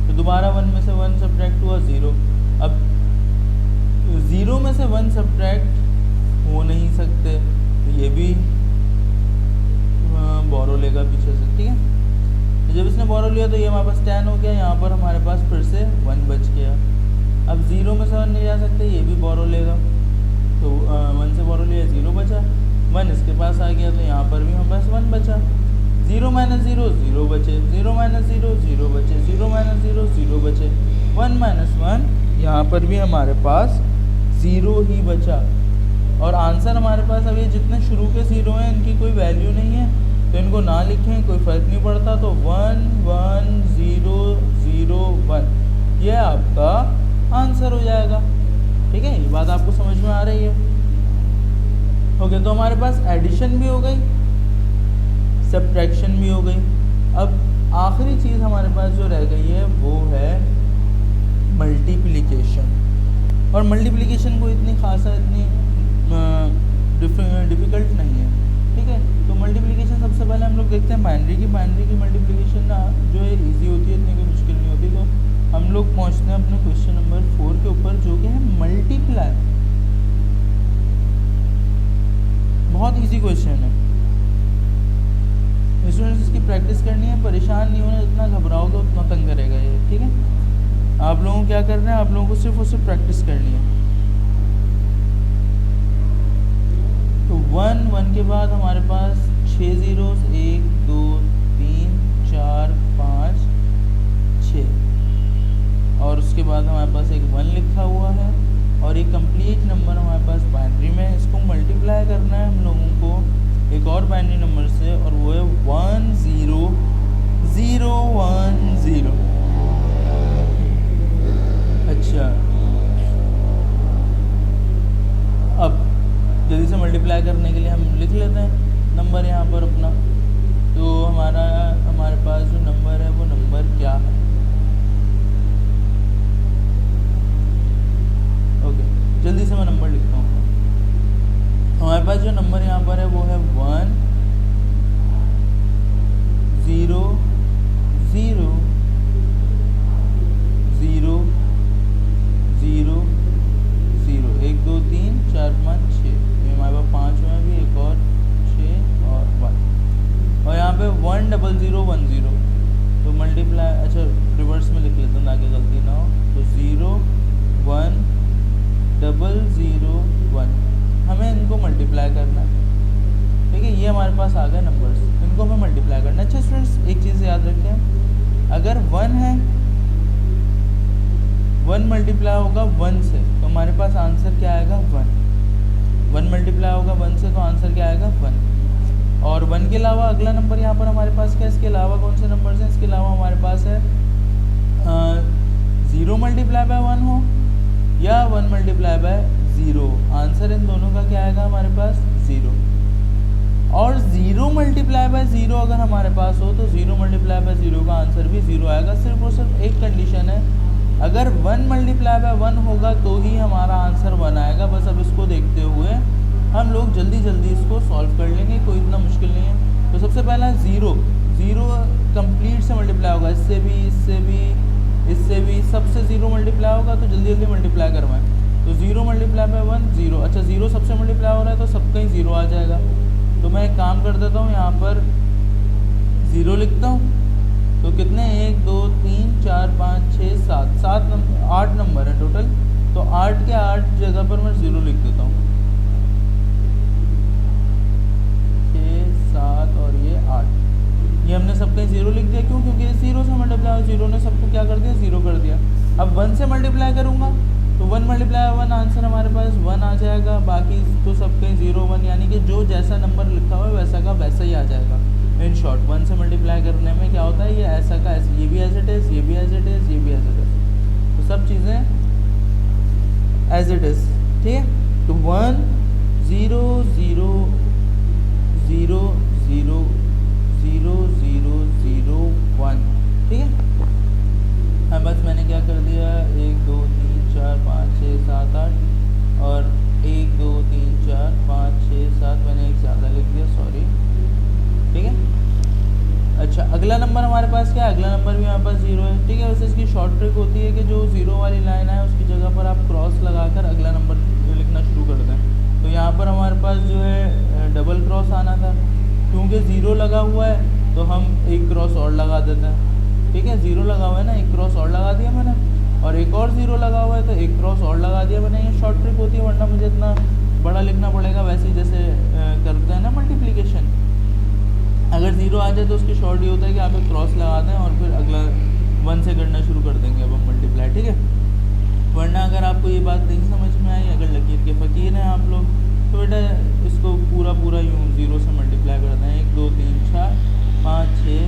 तो दोबारा 1 में से 1 सब्ट्रैक्ट हुआ 0। अब 0 में से 1 सब्ट्रैक्ट हो नहीं सकते, तो ये भी बोरो लेगा पीछे से, ठीक है। तो जब इसने बोरो लिया तो ये हमारे पास 10 हो गया, यहाँ पर हमारे पास फिर से 1 बच गया। अब 0 में से 1 नहीं जा सकते, ये भी बोरो लेगा, तो 1 से बोरो लिया 0 बचा। 1 इसके पास आ गया तो यहाँ पर भी हमारे पास 1 बचा। 0 माइनस 0 0 बचे, 0 माइनस 0 0 बचे, 0 माइनस 0 0 बचे, 1 माइनस 1 यहाँ पर भी हमारे पास 0 ही बचा। और आंसर हमारे पास अब ये जितने शुरू के 0 हैं इनकी कोई वैल्यू नहीं है, तो इनको ना लिखें, कोई फ़र्क नहीं पड़ता। तो 1 1 0 0 1 ये आपका आंसर हो जाएगा, ठीक है। ये बात आपको समझ में आ रही है? ओके, तो हमारे पास एडिशन भी हो गई, सब्ट्रैक्शन भी हो गई। अब आखिरी चीज़ हमारे पास जो रह गई है वो है मल्टीप्लिकेशन। और मल्टीप्लिकेशन को इतनी खासा इतनी डिफ़िकल्ट नहीं है, ठीक है। तो मल्टीप्लिकेशन सबसे पहले हम लोग देखते हैं बाइनरी की मल्टीप्लिकेशन ना जो है इजी होती है, इतनी कोई मुश्किल नहीं होती। तो हम लोग पहुंचते हैं अपने क्वेश्चन नंबर 4 के ऊपर, जो कि है मल्टीप्लाई। बहुत इजी क्वेश्चन है, स्टूडेंट्स इसकी प्रैक्टिस करनी है, परेशान नहीं होना, जितना घबराओगे उतना तंग करेगा ये, ठीक है। आप लोगों को क्या करना है, आप लोगों को सिर्फ और सिर्फ प्रैक्टिस करनी है। तो 1 के बाद हमारे पास 6 ज़ीरोस, 1 2 3 4 5 6, और उसके बाद हमारे पास एक 1 लिखा हुआ है, और एक कंप्लीट नंबर हमारे पास बाइनरी में है। इसको मल्टीप्लाई करना है हम लोगों को एक और बाइनरी नंबर से, और वो है 1 0 0 1 0। अच्छा, अब जल्दी से मल्टीप्लाई करने के लिए हम लिख लेते हैं नंबर यहाँ पर अपना। तो हमारे पास जो नंबर है वो नंबर क्या है? ओके, जल्दी से मैं नंबर लिखता हूँ। हमारे पास जो नंबर यहाँ पर है वो है 1 0 0 0 0 0 1 2 3 4 5 6, हमारे पास 5 में भी एक और 6 और 1, और यहाँ पे 1 0 0 1 0। तो मल्टीप्लाई, अच्छा रिवर्स में लिख लेते हैं ताकि गलती ना हो। तो 0 1 0 0 1, हमें इनको मल्टीप्लाई करना है, ठीक है। ये हमारे पास आ गए नंबर्स, इनको हमें मल्टीप्लाई करना है। अच्छा स्टूडेंट्स, एक चीज़ याद रखें, अगर 1 है, 1 मल्टीप्लाई होगा 1 से, तो हमारे पास आंसर क्या आएगा? 1 मल्टीप्लाई होगा 1 से, तो आंसर क्या आएगा? 1। और 1 के अलावा अगला नंबर यहाँ पर हमारे पास क्या है? इसके अलावा कौन से नंबर्स हैं? इसके अलावा हमारे पास है 0 मल्टीप्लाई बाय 1 हो या 1 मल्टीप्लाई बाय 0। आंसर इन दोनों का क्या आएगा हमारे पास? 0। और 0 मल्टीप्लाई बाय 0 अगर हमारे पास हो तो 0 मल्टीप्लाई बाय 0 का आंसर भी 0 आएगा। सिर्फ और सिर्फ एक कंडीशन है, अगर 1 मल्टीप्लाई बाय 1 होगा तो ही हमारा आंसर 1 आएगा। बस अब इसको देखते हुए हम लोग जल्दी जल्दी इसको सॉल्व कर लेंगे, कोई इतना मुश्किल नहीं है। तो सबसे पहला 0 कंप्लीट से मल्टीप्लाई होगा, इससे भी, इससे भी, इससे भी, सबसे 0 मल्टीप्लाई होगा, तो जल्दी जल्दी मल्टीप्लाई करवाएं। तो 0 मल्टीप्लाई बाय 1 0। अच्छा, 0 सबसे मल्टीप्लाई हो रहा है तो सबका ही 0 आ जाएगा। तो मैं एक काम कर देता हूँ, यहाँ पर 0 लिखता हूँ। तो कितने? 1 2 3 4 5 6 7 नंबर, 8 नंबर है टोटल। तो 8 के 8 जगह पर मैं 0 लिख देता हूँ। 6 7 और ये 8, ये हमने सबका 0 लिख दिया। क्यों? क्योंकि 0 से मल्टीप्लाई, 0 ने सबको क्या कर दिया? 0 कर दिया। अब 1 से मल्टीप्लाई करूँगा तो 1 मल्टीप्लाई 1 आंसर हमारे पास 1 आ जाएगा। बाकी तो सबके 0 1, यानी कि जो जैसा नंबर लिखा हुआ है वैसा का वैसा ही आ जाएगा। इन शॉर्ट 1 से मल्टीप्लाई करने में क्या होता है? ये ऐसा का ऐसा, ये भी एज इट इज़, ये भी एज इट इज़, ये भी एज इट इज़। तो सब चीज़ें एज इट इज़, ठीक है। तो 1 0 0 0 0 0 0 0 1, ठीक है। हाँ बस मैंने क्या कर दिया, 1 2 3 4 5 6 7 8 और 1 2 3 4 5 6 7, मैंने एक ज़्यादा लिख दिया, सॉरी, ठीक है। अच्छा अगला नंबर हमारे पास क्या है, अगला नंबर भी हमारे पास 0 है, ठीक है। वैसे इसकी शॉर्ट ट्रिक होती है कि जो 0 वाली लाइन है उसकी जगह पर आप क्रॉस लगाकर अगला नंबर लिखना शुरू कर दें। तो यहाँ पर हमारे पास जो है डबल क्रॉस आना था, क्योंकि 0 लगा हुआ है तो हम एक क्रॉस और लगा देते हैं, ठीक है। 0 लगा हुआ है ना, एक क्रॉस और लगा दिया मैंने, और एक और 0 लगा हुआ है तो एक क्रॉस और लगा दिया मैंने। ये शॉर्ट ट्रिक होती है, वरना मुझे इतना बड़ा लिखना पड़ेगा। वैसे ही जैसे करते हैं ना मल्टीप्लिकेशन, अगर 0 आ जाए तो उसकी शॉर्ट ये होता है कि आप एक क्रॉस लगा दें और फिर अगला 1 से करना शुरू कर देंगे अब हम मल्टीप्लाई, ठीक है। वरना अगर आपको ये बात नहीं समझ में आई, अगर लकीर के फ़कीर हैं आप लोग, तो बेटा इसको पूरा पूरा यूँ 0 से मल्टीप्लाई कर दें। 1 2 3 4 5 6,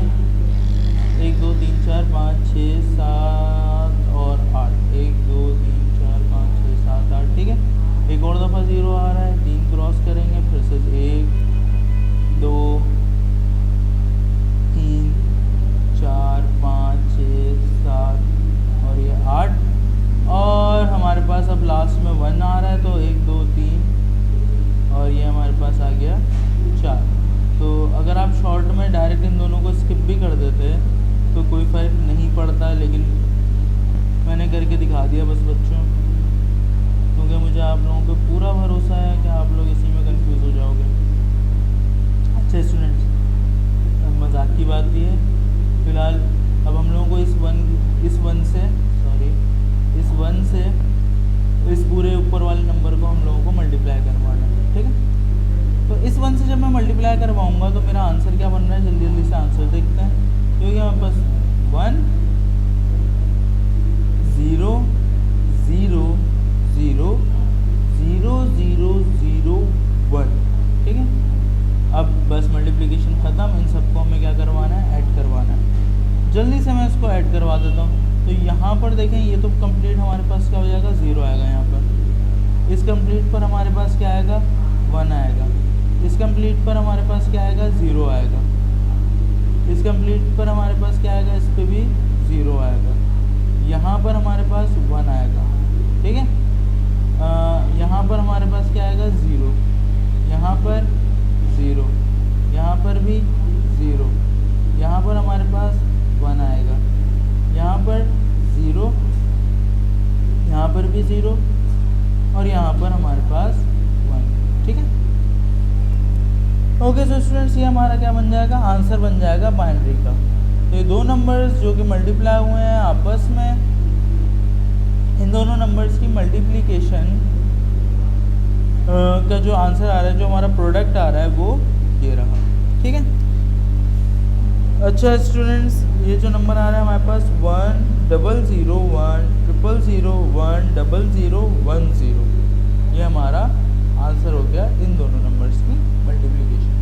1 2 3 4 5 6 7 और 8, 1 2 3 4 5 6 7 8, ठीक है। एक और दफ़ा 0 आ रहा है, 3 क्रॉस करेंगे, फिर से 1 2 3 4 5 6 7 और ये 8, और हमारे पास अब लास्ट में 1 आ रहा है, तो 1 2 3 और ये हमारे पास आ गया 4। तो अगर आप शॉर्ट में डायरेक्ट इन दोनों को स्किप भी कर देते तो कोई फ़र्क नहीं पड़ता, लेकिन मैंने करके दिखा दिया बस बच्चों, क्योंकि मुझे आप लोगों पे पूरा भरोसा है कि आप लोग इसी में कंफ्यूज हो जाओगे। अच्छा स्टूडेंट्स, मजाक की बात भी है, फ़िलहाल अब हम लोगों को इस वन से इस पूरे ऊपर वाले नंबर को हम लोगों को मल्टीप्लाई करवाना है, ठीक है। तो इस 1 से जब मैं मल्टीप्लाई करवाऊँगा तो मेरा आंसर क्या बन रहा है, जल्दी जल्दी से आंसर देखते हैं। क्योंकि हमारे पास 1 0 0 0 0 0 0 1, ठीक है। अब बस मल्टीप्लिकेशन ख़त्म, इन सबको हमें क्या करवाना है, ऐड करवाना है। जल्दी से मैं इसको ऐड करवा देता हूँ। तो यहाँ पर देखें, ये तो कंप्लीट हमारे पास क्या हो जाएगा, 0 आएगा यहाँ पर। इस कंप्लीट पर हमारे पास क्या आएगा, 1 आएगा। इस कंप्लीट पर हमारे पास क्या आएगा, 0 आएगा। इस कंप्लीट पर हमारे पास क्या आएगा, इस पर भी 0 आएगा। यहाँ पर हमारे पास 1 आएगा, ठीक है। यहाँ पर हमारे पास क्या आएगा, 0। यहाँ पर 0, यहाँ पर भी 0, यहाँ पर हमारे पास 1 आएगा, यहाँ पर 0, यहाँ पर भी 0 और यहाँ पर हमारे पास 1, ठीक है। ओके सो स्टूडेंट्स, ये हमारा क्या बन जाएगा, आंसर बन जाएगा बाइनरी का। तो ये दो नंबर्स जो कि मल्टीप्लाई हुए हैं आपस में, इन दोनों नंबर्स की मल्टीप्लिकेशन का जो आंसर आ रहा है, जो हमारा प्रोडक्ट आ रहा है, वो ये रहा, ठीक है। अच्छा स्टूडेंट्स, ये जो नंबर आ रहा है हमारे पास 1 0 0 1 0 0 1 0 0 1 0, ये हमारा आंसर हो गया इन दोनों नंबर्स की मल्टीप्लिकेशन।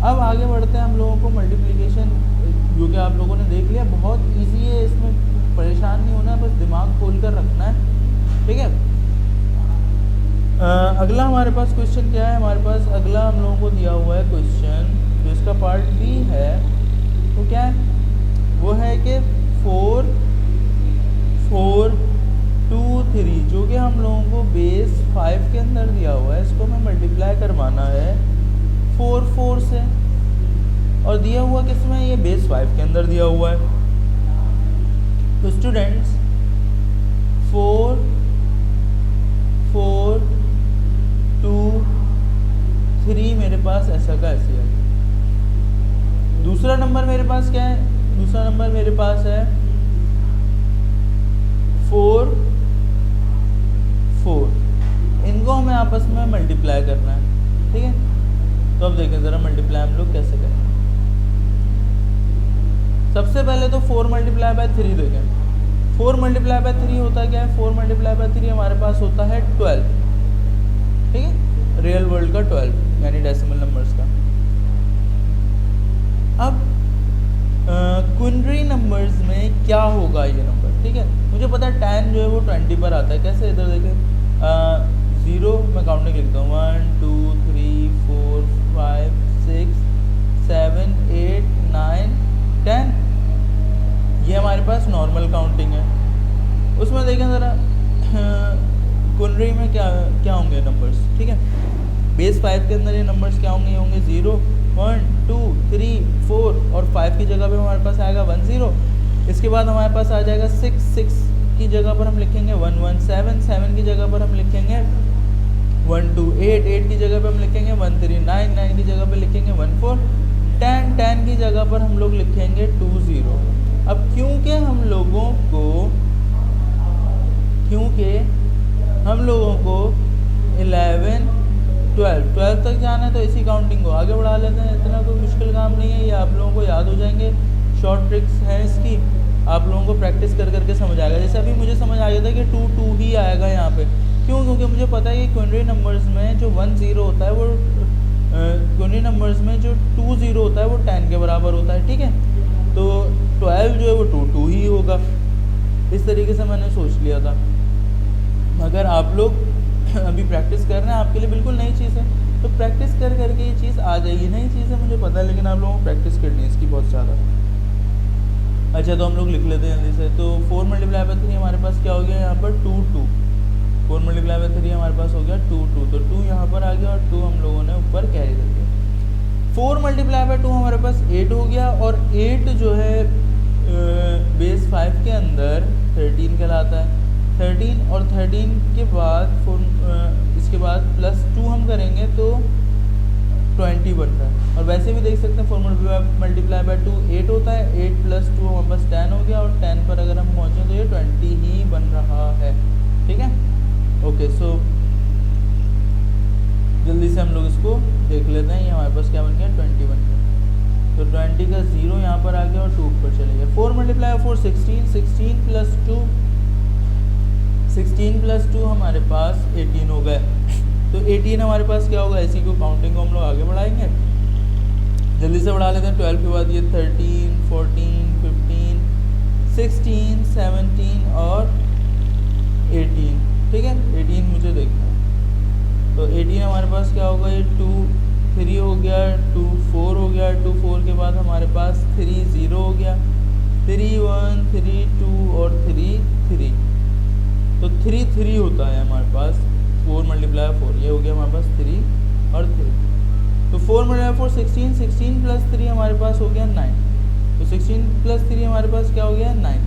अब आगे बढ़ते हैं हम लोगों को मल्टीप्लिकेशन, जो कि आप लोगों ने देख लिया, बहुत इजी है, इसमें परेशान नहीं होना, बस दिमाग खोल कर रखना है, ठीक है। अगला हमारे पास क्वेश्चन क्या है, हमारे पास अगला हम लोगों को दिया हुआ है क्वेश्चन, जो इसका पार्ट बी है, तो क्या है, वो है कि 4 4 2 3, जो कि हम लोगों को बेस 5 के अंदर दिया हुआ है, इसको हमें मल्टीप्लाई करवाना है 4 4 से, और दिया हुआ किसमें, ये बेस 5 के अंदर दिया हुआ है। तो स्टूडेंट्स 4 4 2 3 मेरे पास ऐसा का ऐसे है। दूसरा नंबर मेरे पास क्या है, दूसरा नंबर मेरे पास है 4 4, इनको हमें आपस में मल्टीप्लाई करना है, ठीक है। तो अब देखें ज़रा मल्टीप्लाई हम लोग कैसे करें। सबसे पहले तो 4 मल्टीप्लाई बाय 3 देखें। 4 मल्टीप्लाई बाय 3 होता क्या है, 4 मल्टीप्लाई बाय 3 हमारे पास होता है 12, ठीक है, रियल वर्ल्ड का 12 यानी डेसिमल नंबर्स का। अब क्विनरी नंबर्स में क्या होगा ये नंबर, ठीक है। मुझे पता है 10 जो है वो 20 पर आता है, कैसे, इधर देखें, ज़ीरो मैं काउंटिंग लिखता हूँ 1 2 3 4 5 6 7 8 9 10। ये हमारे पास नॉर्मल काउंटिंग है। उसमें देखें ज़रा कुनरी में क्या क्या होंगे नंबर्स, ठीक है। बेस 5 के अंदर ये नंबर्स क्या होंगे, ये होंगे 0 1 2 3 4 और 5 की जगह पे हमारे पास आएगा 1 0। इसके बाद हमारे पास आ जाएगा 6 6 की जगह पर हम लिखेंगे 1 1 7 7 की जगह पर हम लिखेंगे 1 2 8 8 की जगह पर हम लिखेंगे 1 3 9 9 की जगह पर लिखेंगे 1 4 10 10 की जगह पर हम लोग लिखेंगे 2 0। अब क्योंकि हम लोगों को 11 12 तक जाना है तो इसी काउंटिंग को आगे बढ़ा लेते हैं। इतना कोई मुश्किल काम नहीं है, ये आप लोगों को याद हो जाएंगे। शॉर्ट ट्रिक्स हैं इसकी, आप लोगों को प्रैक्टिस कर करके समझ आएगा। जैसे अभी मुझे समझ आ गया था कि 2 2 ही आएगा यहाँ पे, क्यों? क्योंकि मुझे पता है कि क्विनरी नंबर्स में जो 1 0 होता है वो क्विनरी नंबर्स में जो 2 0 होता है वो 10 के बराबर होता है, ठीक है। तो 12 जो है वो 2 2 ही होगा। इस तरीके से मैंने सोच लिया था। अगर आप लोग अभी प्रैक्टिस कर रहे हैं, आपके लिए बिल्कुल नई चीज़ है, तो प्रैक्टिस कर करके ये चीज़ आ जाएगी। नई चीज़ है मुझे पता है, लेकिन आप लोगों को प्रैक्टिस करनी है इसकी बहुत ज़्यादा। अच्छा, तो हम लोग लिख लेते हैं जल्दी से। तो 4 मल्टीप्लाई बाई 3 हमारे पास क्या हो गया यहाँ पर 2 2। 4 मल्टीप्लाई बाई 3 हमारे पास हो गया 2 2। तो 2 यहाँ पर आ गया और 2 हम लोगों ने ऊपर कैरी कर दिया। 4 मल्टीप्लाई बाई 2 हमारे पास 8 हो गया, और 8 जो है बेस 5 के अंदर 13 कहलाता है। 13 और 13 के बाद इसके बाद +2 हम करेंगे तो 20 बनता है। और वैसे भी देख सकते हैं 4 मल्टीप्लाई बाई 2 8 होता है, 8 + 2 हमारे पास 10 हो गया, और 10 पर अगर हम पहुँचें तो ये 20 ही बन रहा है, ठीक है। ओके, सो जल्दी से हम लोग इसको देख लेते हैं। ये हमारे पास क्या बन गया, 20 बन गया। तो 20 का 0 यहाँ पर आ गया और 2 ऊपर चले गया। 4 मल्टीप्लाई 4 16, 16 + 2 हमारे पास 18 हो गए। तो 18 हमारे पास क्या होगा, इसी को काउंटिंग को हम लोग आगे बढ़ाएंगे। जल्दी से बढ़ा लेते हैं। 12 के बाद ये 13 14 15 16 17 और 18, ठीक है। 18 मुझे देखना है। तो 18 हमारे पास क्या होगा, ये 2 3 हो गया, 2 4 हो गया, 2 4 के बाद हमारे पास 3 0 हो गया, 3 1 3 2 और 3 3। तो 3 3 होता है हमारे पास। 4 मल्टीप्लाई 4 ये हो गया हमारे पास 3 और 3। तो 4 मल्टीप्लाई 4 16, 16 + 3 हमारे पास हो गया 9। तो 16 + 3 हमारे पास क्या हो गया, 9।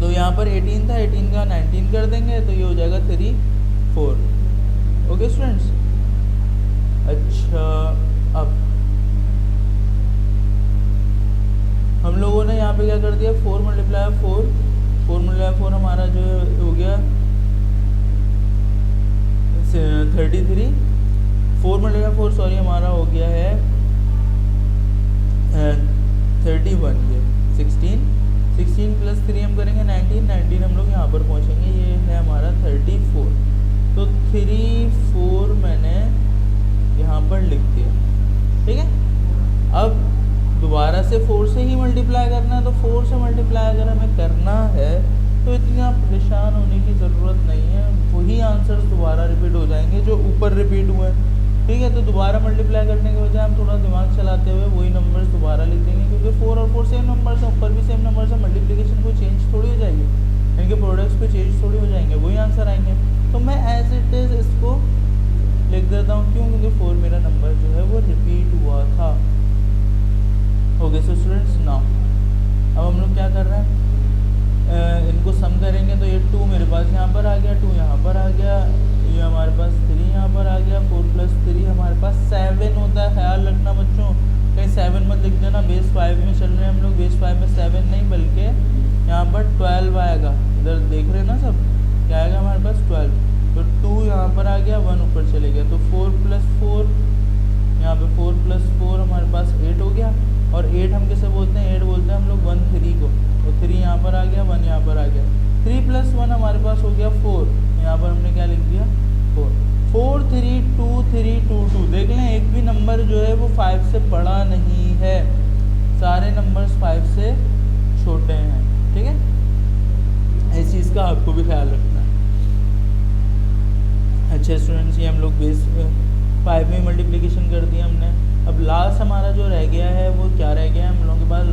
तो यहाँ पर 18 था, 18 का 19 कर देंगे तो ये हो जाएगा 3 4। Okay students. अच्छा, अब हम लोगों ने यहाँ पे क्या कर दिया, 4 मल्टीप्लाई 4 हमारा जो हो गया 33। 4 मल्टीप्लाई 4 सॉरी हमारा हो गया है 31। ये 16 + 3 हम करेंगे 19 हम लोग यहाँ पर पहुँचेंगे। ये है हमारा 34। तो 3 4 मैंने यहाँ पर लिख दिया, ठीक है। अब दोबारा से 4 से ही मल्टीप्लाई करना है, तो 4 से मल्टीप्लाई अगर हमें करना है तो इतना परेशान होने की ज़रूरत नहीं है। वही आंसर्स दोबारा रिपीट हो जाएंगे जो ऊपर रिपीट हुए, ठीक है। तो दोबारा मल्टीप्लाई करने के बजाय हम थोड़ा दिमाग चलाते हुए वही नंबर्स दोबारा लिख देंगे, क्योंकि 4 और 4 सेम नंबर्स हैं, ऊपर भी सेम नंबर्स हैं। मल्टीप्लिकेशन को चेंज थोड़ी हो जाएगी, इनके प्रोडक्ट्स पे चेंज थोड़ी हो जाएंगे, वही आंसर आएंगे। तो मैं एज इट इज़ इसको लिख देता हूँ, क्यों? क्योंकि 4 मेरा नंबर जो है वो रिपीट हुआ था। ओके सो स्टूडेंट्स, नाउ अब हम लोग क्या कर रहे हैं, इनको सम करेंगे। तो ये 2 मेरे पास यहाँ पर आ गया, 2 यहाँ पर आ गया, ये हमारे पास 3 यहाँ पर आ गया। 4 + 3 हमारे पास 7 होता है। ख्याल रखना बच्चों, कहीं 7 मत लिख देना। बेस 5 में चल रहे हैं हम लोग, बेस 5 में 7 नहीं बल्कि यहाँ पर 12 आएगा। इधर देख रहे हैं ना सब, क्या आएगा हमारे पास 12। तो 2 यहाँ पर आ गया, 1 ऊपर चले गया। तो 4 + 4 यहाँ पे 4 + 4 हमारे पास 8 हो गया। और 8 हम किसे बोलते हैं, 8 बोलते हैं हम लोग 1 3 को। तो 3 यहाँ पर आ गया, 1 यहाँ पर आ गया। 3 + 1 हमारे पास हो गया 4। यहाँ पर हमने क्या लिख दिया, 4 4 3 2 3 2 2। देख लें, एक भी नंबर जो है वो 5 से बड़ा नहीं है, सारे नंबर्स 5 से छोटे हैं, ठीक है। इस चीज़ का आपको भी ख्याल रखना है। अच्छा स्टूडेंट्स, ये हम लोग बेस 5 में मल्टीप्लिकेशन कर दिया हमने। अब लास्ट हमारा जो रह गया है वो क्या रह गया है हम लोगों के पास,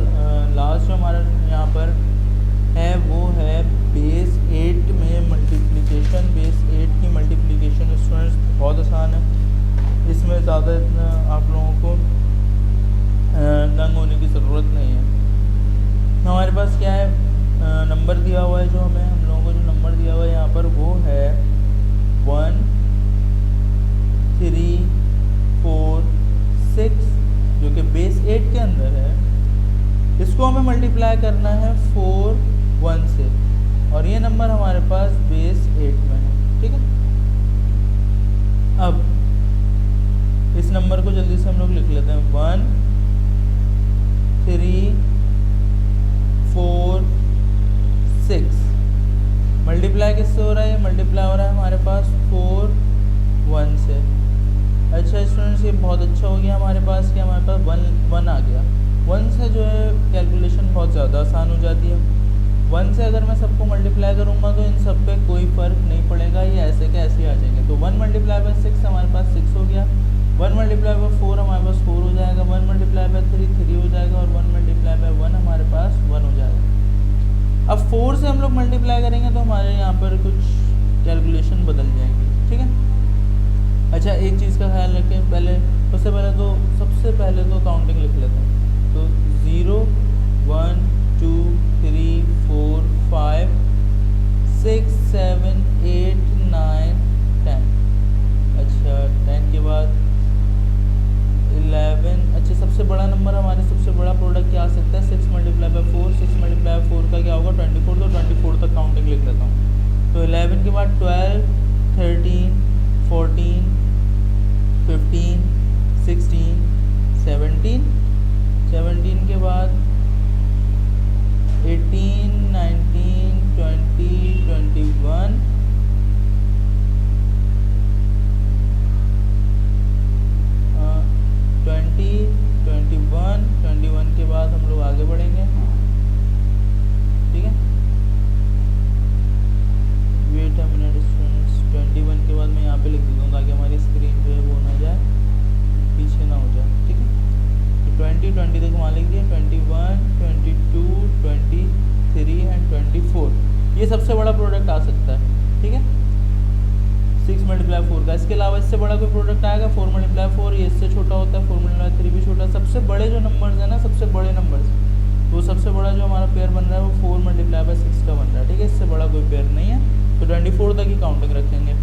लास्ट जो हमारा यहाँ पर है वो है बेस 8 में मल्टीप्लिकेशन। बेस 8 की मल्टीप्लिकेशन स्टूडेंट्स बहुत आसान है, इसमें ज़्यादा इतना आप लोगों को दंग होने की ज़रूरत नहीं है। हमारे पास क्या है, नंबर दिया हुआ है, जो हमें हम लोगों को जो नंबर दिया हुआ है यहाँ पर वो है 1 3 4 6, जो कि बेस 8 के अंदर है। इसको हमें मल्टीप्लाई करना है 4 1 से, और ये नंबर हमारे पास बेस 8 में है। ठीक है, अब इस नंबर को जल्दी से हम लोग लिख लेते हैं। 1 3 4 6 मल्टीप्लाई किससे हो रहा है, ये मल्टीप्लाई हो रहा है हमारे पास 4 1 से। अच्छा स्टूडेंट्स, ये बहुत अच्छा हो गया हमारे पास कि हमारे पास 1 आ गया। 1 से जो है कैलकुलेशन बहुत ज़्यादा आसान हो जाती है। 1 से अगर मैं सबको मल्टीप्लाई करूँगा तो इन सब पे कोई फ़र्क नहीं पड़ेगा, ये ऐसे के ऐसे आ जाएंगे। तो 1 मल्टीप्लाई बाय 6 हमारे पास 6 हो गया, 1 मल्टीप्लाई बाय 4 हमारे पास 4 हो जाएगा, 1 मल्टीप्लाई बाय 3 3 हो जाएगा, और 1 मल्टीप्लाई बाय 1 हमारे पास 1 हो जाएगा। अब 4 से हम लोग मल्टीप्लाई करेंगे तो हमारे यहाँ पर कुछ कैलकुलेशन बदल जाएंगी। ठीक है, अच्छा एक चीज़ का ख्याल रखें, सबसे पहले तो काउंटिंग लिख लेते हैं। तो 0 1 2 3 4 5 6 7 8 9 10। अच्छा 10 के बाद 11। अच्छा सबसे बड़ा नंबर, हमारे सबसे बड़ा प्रोडक्ट क्या आ सकता है, 6 मल्टीप्लाई बाय 4। 6 मल्टीप्लाई बाय 4 का क्या होगा, 24। तो 24 तक काउंटिंग लिख लेता हूँ। तो 11 के बाद 12 13 14 15 16 17 17 के बाद 18 19 20 21 20 21 21 के बाद हम लोग आगे बढ़ेंगे। ठीक है, वेट अ मिनट स्टूडेंट्स, 21 के बाद मैं यहाँ पे लिख देता हूँ ताकि हमारी स्क्रीन जो है वो ना जाए, पीछे ना हो जाए। ठीक है, 20 तक वहाँ लिख दिया, 21 22 23 एंड 24। ये सबसे बड़ा प्रोडक्ट आ सकता है। ठीक है, 6 मल्टीप्लाई 4 का। इसके अलावा इससे बड़ा कोई प्रोडक्ट आएगा 4 मल्टीप्लाई 4, ये इससे छोटा होता है, 4 मल्टीप्लाई 3 भी छोटा। सबसे बड़े जो नंबर्स हैं ना, सबसे बड़े नंबर्स, तो सबसे बड़ा जो हमारा पेयर बन रहा है वो 4 मल्टीप्लाई बाय 6 का बन रहा है। ठीक है, इससे बड़ा कोई पेयर नहीं है, तो 24 तक ही काउंटिंग रखेंगे।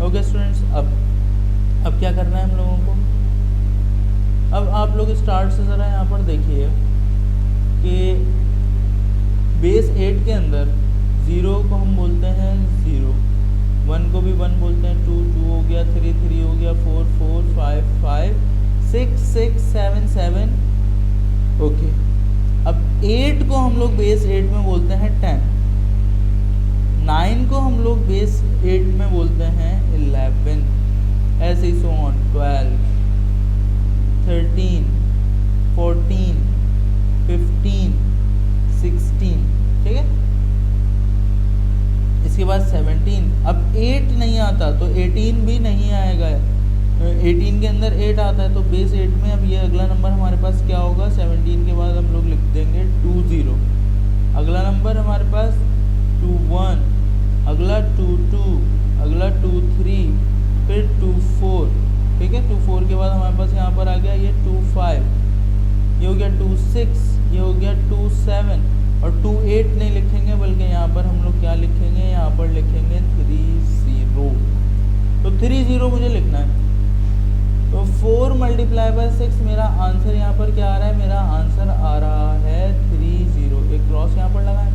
ओके स्टूडेंट्स, अब क्या करना है हम लोगों को, अब आप लोग स्टार्ट से ज़रा यहाँ पर देखिए कि बेस 8 के अंदर 0 को हम बोलते हैं 0, 1 को भी 1 बोलते हैं, 2 2 हो गया, 3 3 हो गया, 4 4 5 5 6 6 7 7। ओके, अब 8 को हम लोग बेस 8 में बोलते हैं 10, 9 को हम लोग बेस 8 में बोलते हैं 11, ऐसे ही सो ऑन, 12 13 14 15 16। ठीक है, इसके बाद 17। अब 8 नहीं आता तो 18 भी नहीं आएगा। 18 के अंदर 8 आता है, तो बेस 8 में अब ये अगला नंबर हमारे पास क्या होगा, 17 के बाद हम लोग लिख देंगे 20। अगला नंबर हमारे पास 21, अगला 22, अगला 23, फिर 24। ठीक है, 24 के बाद हमारे पास यहाँ पर आ गया ये 25, ये हो गया 26, ये हो गया 27, और 28 नहीं लिखेंगे बल्कि यहाँ पर हम लोग क्या लिखेंगे, यहाँ पर लिखेंगे 30। तो 30 मुझे लिखना है। तो 4 मल्टीप्लाई बाय 6 मेरा आंसर यहाँ पर क्या आ रहा है, मेरा आंसर आ रहा है 30। एक क्रॉस यहाँ पर लगाएं,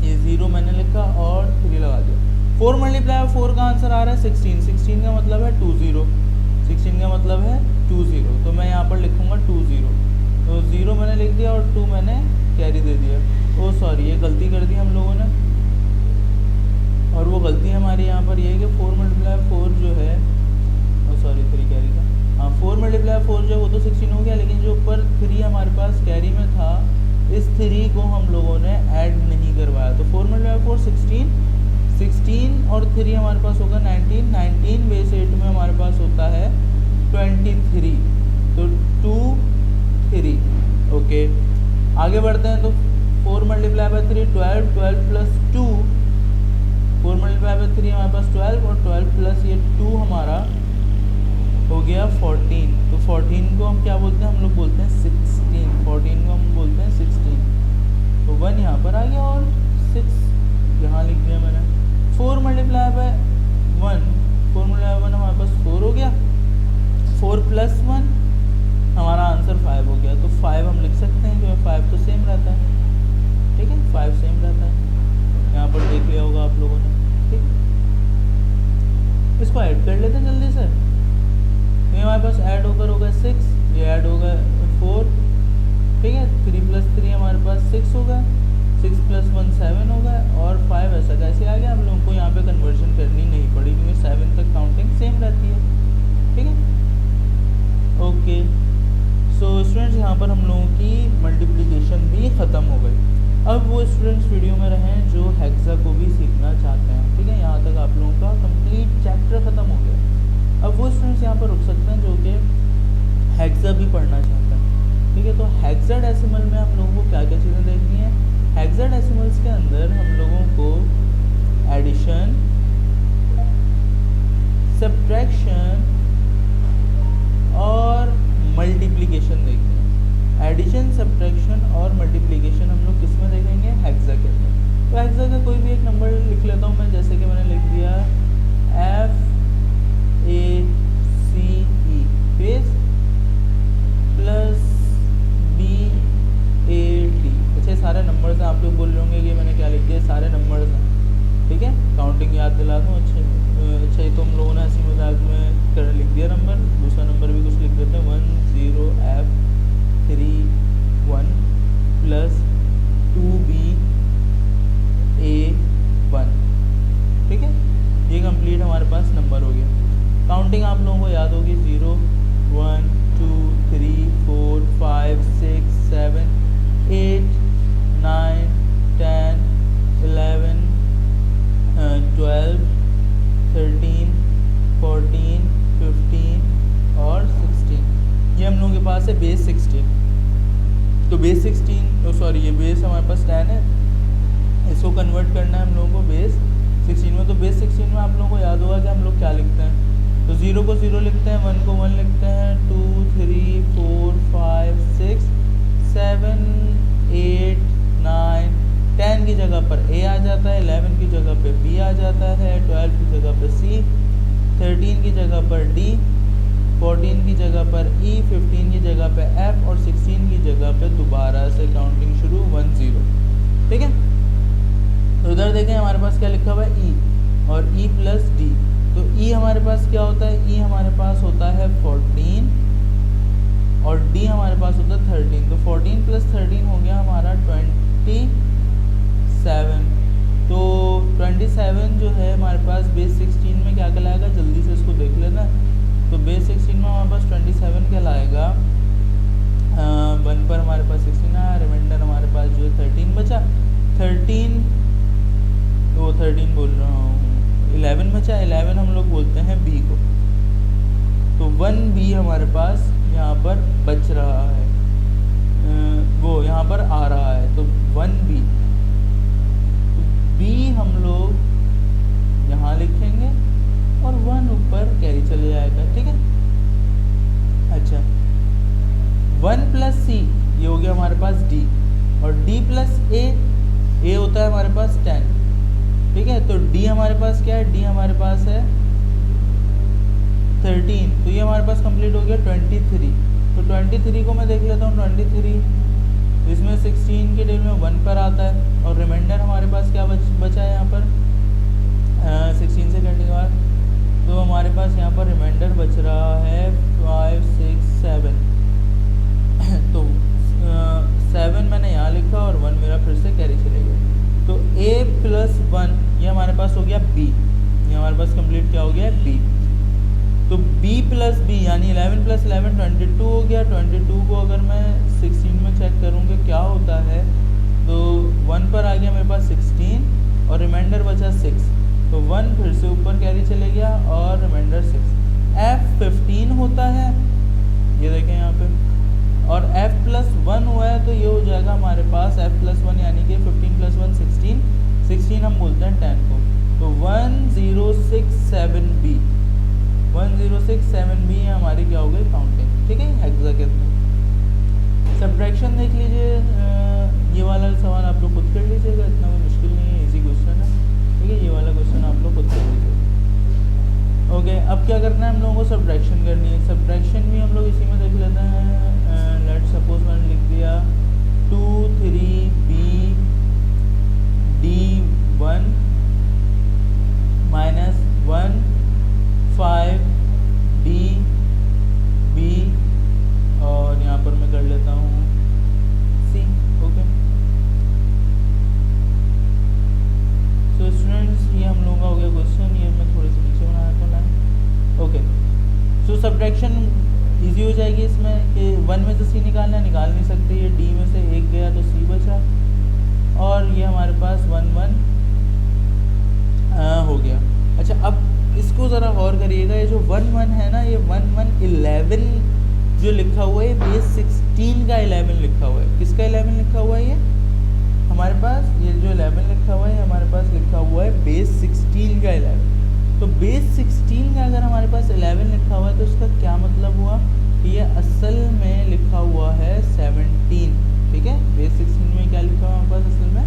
ये 0 मैंने लिखा और 3 लगा दिया। 4 मल्टीप्लाई बाय 4 का आंसर आ रहा है 16, 16 का मतलब है 20, 16 का मतलब है 20। तो मैं यहाँ पर लिखूँगा 20, तो 0 मैंने लिख दिया और 2 मैंने कैरी दे दिया। ओ सॉरी, ये गलती कर दी हम लोगों ने, और वो गलती हमारी यहाँ पर ये है कि 4 मल्टीप्लाई 4 जो है, ओ सॉरी 3 कैरी था, हाँ 4 मल्टीप्लाई 4 जो है वो तो 16 हो गया, लेकिन जो ऊपर 3 हमारे पास कैरी में था, इस 3 को हम लोगों ने ऐड नहीं करवाया। तो 4 मल्टीप्लाई 4 16, 16 और 3 हमारे पास होगा 19, 19 बेस 8 में हमारे पास होता है 23, तो 2 3। ओके, आगे बढ़ते हैं। तो 4 multiply by 3 12, 12 plus 2, 4 multiply by 3 हमारे पास 12 और 12 प्लस ये 2 हमारा हो गया 14। तो 14 को हम क्या बोलते हैं, हम लोग बोलते हैं 16। 14 को हम बोलते हैं 16। तो 1 यहाँ पर आ गया और 6 यहाँ लिख दिया मैंने। 4 मल्टीप्लाई बाय 1, 4 मल्टीप्लाई बाय 1 हमारे पास 4 हो गया। 4 प्लस 1 हमारा आंसर 5 हो गया। तो 5 हम लिख सकते हैं क्योंकि 5 तो सेम रहता है, ठीक है, 5 सेम रहता है। यहाँ पर देख लिया होगा आप लोगों ने, ठीक है। इसको ऐड कर लेते हैं जल्दी से। तो हमारे पास ऐड होकर होगा 6, ये ऐड होगा 4, ठीक है। 3 प्लस 3 हमारे पास 6 होगा, 6 प्लस 1 7 होगा और 5 ऐसा कैसे आ गया। हम लोगों को यहाँ पे कन्वर्जन करनी नहीं पड़ी क्योंकि 7 तक काउंटिंग सेम रहती है, ठीक है। ओके, सो स्टूडेंट्स यहाँ पर हम लोगों की मल्टीप्लिकेशन भी ख़त्म हो गई। अब वो स्टूडेंट्स वीडियो में रहें जो हेक्सा को भी सीखना चाहते हैं, ठीक है। यहाँ तक आप लोगों का कंप्लीट चैप्टर ख़त्म हो गया। अब वो स्टूडेंट्स यहाँ पर रुक सकते हैं जो कि हेक्सा भी पढ़ना चाहते हैं, ठीक है। तो हेक्साडेसिमल में हम लोगों को क्या क्या चीज़ें देखनी है। हेक्साडेसिमल्स के अंदर हम लोगों को एडिशन, सब्ट्रैक्शन और मल्टीप्लिकेशन देखनी है। एडिशन, सब्ट्रैक्शन और मल्टीप्लिकेशन हम लोग किस में देखेंगे, हेक्सा के अंदर। तो हेक्सा का कोई भी एक नंबर लिख लेता हूँ मैं, जैसे कि मैंने लिख दिया FACE फेस प्लस BAD। अच्छा, सारे नंबर्स हैं, आप लोग बोल रहे होंगे कि मैंने क्या लिख दिया, सारे नंबर्स हैं, ठीक है। काउंटिंग याद दिला दूँ। अच्छा ये तो हम लोगों ने हंसी मजाक में कर लिख दिया नंबर। दूसरा नंबर भी कुछ लिख देते हैं, 10F31 प्लस 2BA1, ठीक है। ये कंप्लीट हमारे पास नंबर हो गया। काउंटिंग आप लोगों को याद होगी, 0 1 2 3 4 5 6 7 8 9 10 11 12 13 14 15 और 16। ये हम लोगों के पास है बेस 16। तो बेस 16, सॉरी ये बेस हमारे पास 10 है, इसको कन्वर्ट करना है हम लोगों को बेस 16 में। तो बेस 16 में आप लोगों को याद होगा कि हम लोग क्या लिखते हैं। तो 0 को 0 लिखते हैं, 1 को 1 लिखते हैं, 2 3 4 5 6 7 8 9 10 की जगह पर A आ जाता है, 11 की जगह पे B आ जाता है, 12 की जगह पर C, 13 की जगह पर D, 14 की जगह पर E, 15 की जगह पे F और 16 की जगह पे दोबारा से काउंटिंग शुरू 1 0, ठीक है। तो उधर देखें हमारे पास क्या लिखा हुआ है, E और E प्लस D। तो E हमारे पास क्या होता है, E हमारे पास होता है 14 और D हमारे पास होता है 13। तो 14 प्लस 13 हो गया हमारा 27। तो 27 जो है हमारे पास बेस 16 में क्या कहलाएगा, जल्दी से इसको देख लेना। तो बेस 16 में हमारे पास 27 कहलाएगा। 1 पर हमारे पास 16 आया, रिमाइंडर हमारे पास जो है 13 बचा। 13 बोल रहा हूँ, 11 बचा। 11 हम लोग बोलते हैं B को। तो 1B हमारे पास यहाँ पर बच रहा है, वो यहाँ पर आ रहा है। तो 1B, B हम लोग यहाँ लिखेंगे और 1 ऊपर कैरी चले जाएगा, ठीक है। अच्छा, 1 प्लस C ये हो गया हमारे पास D और D प्लस A होता है हमारे पास 10, ठीक है। तो D हमारे पास क्या है, D हमारे पास है 13। तो ये हमारे पास कंप्लीट हो गया 23। तो 23 को मैं देख लेता हूँ, 23 इसमें 16 के डेल में 1 पर आता है और रिमाइंडर हमारे पास क्या बचा है यहाँ पर 16 से कटने के बाद। तो हमारे पास यहाँ पर रिमाइंडर बच रहा है 5 6 7। तो 7 मैंने यहाँ लिखा और 1 मेरा फिर से कैरी चले गया। तो A प्लस 1 ये हमारे पास हो गया B, ये हमारे पास कंप्लीट क्या हो गया B। तो B प्लस B यानी 11 प्लस 11 22 हो गया। 22 को अगर मैं 16 में चेक करूँगा क्या होता है, तो 1 पर आ गया मेरे पास 16 और रिमाइंडर बचा 6। तो 1 फिर से ऊपर कैरी चले गया और रिमाइंडर 6। F15 होता है, ये देखें यहाँ पे, और F+1 हुआ है तो ये हो जाएगा हमारे पास F+1 यानी कि 15+1 16, 16 हम बोलते हैं 10 को। तो 1067B 1067B हमारी क्या हो गई काउंटिंग, ठीक है, हेक्सागन में। सब्ट्रैक्शन देख लीजिए, ये वाला सवाल आप लोग खुद कर लीजिएगा, इतना कोई मुश्किल नहीं है, इजी क्वेश्चन है, ठीक है, ये वाला क्वेश्चन आप लोग खुद कर लीजिएगा। ओके, अब क्या करना है हम लोगों को, सब्ट्रैक्शन करनी है। सब्ट्रैक्शन भी हम लोग इसी में देख लेते हैं। लेट्स सपोज मैंने लिख दिया 2 3B D1 -1 5 DB और यहाँ पर मैं कर लेता हूँ C। ओके, सो स्टूडेंट्स ये हम लोगों का हो गया क्वेश्चन, ये मैं थोड़ी सी नीचे बना देता हूँ लाइन। ओके, सो सब्ट्रैक्शन इजी हो जाएगी इसमें कि 1 में से C निकालना है, निकाल नहीं सकते, ये D में से 1 गया तो C बचा, और ये हमारे पास 1 1 हो गया। अच्छा, अब इसको ज़रा गौर करिएगा, ये जो 1 1 है ना, ये 1 1 11 जो लिखा हुआ है, बेस 16 का 11 लिखा हुआ है। किसका 11 लिखा हुआ है? ये हमारे पास ये जो 11 लिखा हुआ है हमारे पास लिखा हुआ है बेस 16 का 11। तो बेस 16 का अगर हमारे पास 11 लिखा हुआ है तो इसका क्या मतलब हुआ कि ये असल में लिखा हुआ है 17, ठीक है। बेस 16 में क्या लिखा हुआ है हमारे पास, असल में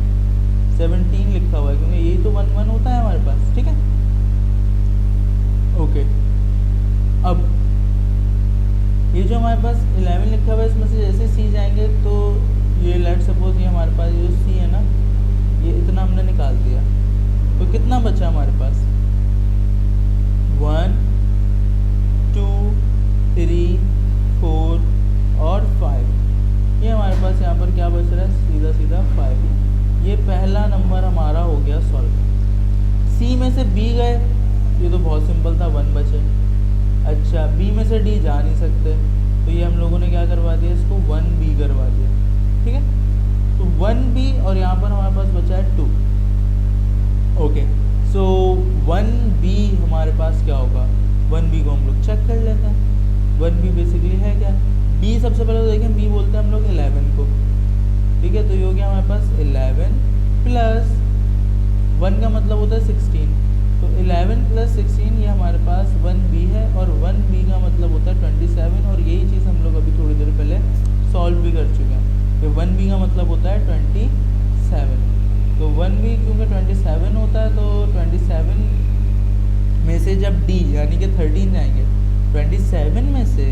17 लिखा हुआ है, क्योंकि यही तो 1 1 होता है हमारे पास, ठीक है। ओके, अब ये जो हमारे पास 11 लिखा हुआ है इसमें से जैसे C जाएंगे तो ये लेट सपोज ये हमारे पास ये जो C है ना, ये इतना हमने निकाल दिया, तो कितना बचा हमारे पास 1 2 3 4 और 5। ये हमारे पास यहाँ पर क्या बच रहा है, सीधा सीधा 5। ये पहला नंबर हमारा हो गया सॉल्व। C में से B गए, ये तो बहुत सिंपल था, 1 बचे। अच्छा, B में से D जा नहीं सकते, तो ये हम लोगों ने क्या करवा दिया, इसको 1B करवा दिया, ठीक है। तो 1B और यहाँ पर हमारे पास बचा है 2। ओके, सो 1B हमारे पास क्या होगा, 1B को हम लोग चेक कर लेते हैं। 1B बेसिकली है क्या, B सबसे पहले तो देखें, B बोलते हैं हम लोग 11 को, ठीक है। तो ये हो गया हमारे पास 11 प्लस 1 का मतलब होता है 16, तो 11 प्लस 16 ये हमारे पास 1B है, और 1B का मतलब होता है 27, और यही चीज़ हम लोग अभी थोड़ी देर पहले सॉल्व भी कर चुके हैं। तो 1B का मतलब होता है 27, तो 1B क्योंकि 27 होता है, तो 27 में से जब D यानी कि 13 जाएंगे, 27 में से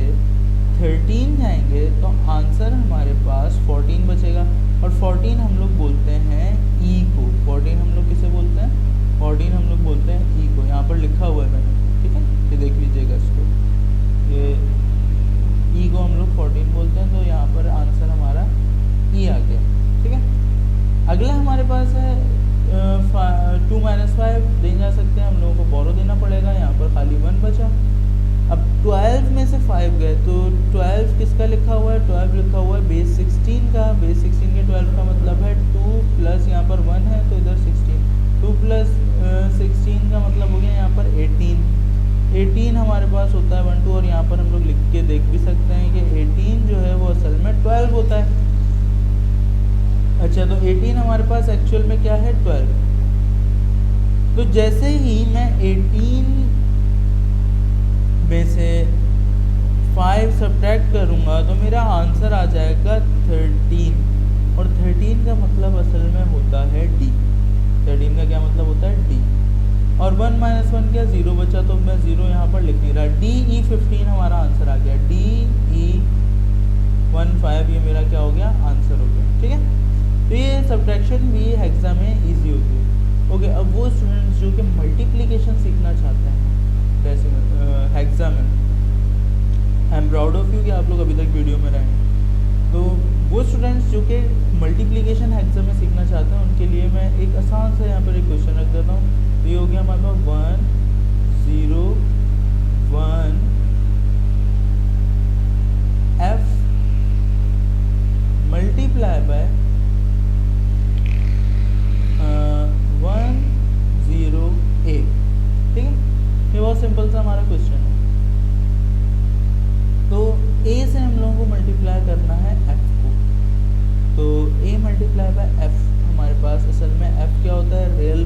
13 जाएंगे तो आंसर हमारे पास 14 बचेगा, और 14 हम लोग बोलते हैं E को। 14 हम लोग किसे बोलते हैं, 14 हम लोग बोलते हैं E को। यहाँ पर लिखा हुआ है मैंने, ठीक है, ये देख लीजिएगा इसको, ये E को हम लोग 14 बोलते हैं, तो यहाँ पर आंसर हमारा E आ गया, ठीक है। अगला हमारे पास है 2 - 5 दे जा सकते हैं, हम लोगों को बोरो देना पड़ेगा, यहाँ पर खाली 1 बचा। अब 12 में से 5 गए, तो 12 किसका लिखा हुआ है, 12 लिखा हुआ है बेस 16 का। बेस 16 के 12 का मतलब है 2 प्लस यहाँ पर 1 है, तो इधर 16, 2 प्लस 16 का मतलब हो गया यहाँ पर 18। 18 हमारे पास होता है 1 2, और यहाँ पर हम लोग लिख के देख भी सकते हैं कि 18 जो है वो असल में 12 होता है। अच्छा, तो 18 हमारे पास एक्चुअल में क्या है, 12। तो जैसे ही मैं 18 में से 5 सब्ट्रैक्ट करूँगा तो मेरा आंसर आ जाएगा 13, और 13 का मतलब असल में होता है D। 13 का क्या मतलब होता है D, और 1 - 1 क्या, 0 बचा, तो मैं 0 यहाँ पर लिख नहीं रहा। DE15 हमारा आंसर आ गया, DE15 ये मेरा क्या हो गया, आंसर हो गया, ठीक है। तो ये सब्ट्रैक्शन भी हेक्सा में इजी होती है। ओके, अब वो स्टूडेंट्स जो कि मल्टीप्लिकेशन सीखना चाहते हैं डेसिमल हेक्सा में, I am proud of you कि आप लोग अभी तक वीडियो में रहे। तो वो स्टूडेंट्स जो कि मल्टीप्लिकेशन हेक्सा में सीखना चाहते हैं उनके लिए मैं एक आसान सा यहाँ पर एक क्वेश्चन रख देता हूँ। तो ये हो गया हमारे पास 1 0 1 F मल्टीप्लाई बाय 1 0 A, हमारा क्वेश्चन है। तो a से हम लोगों को मल्टीप्लाई करना है f को, तो a मल्टीप्लाई बाय f हमारे पास असल में f क्या होता है, रियल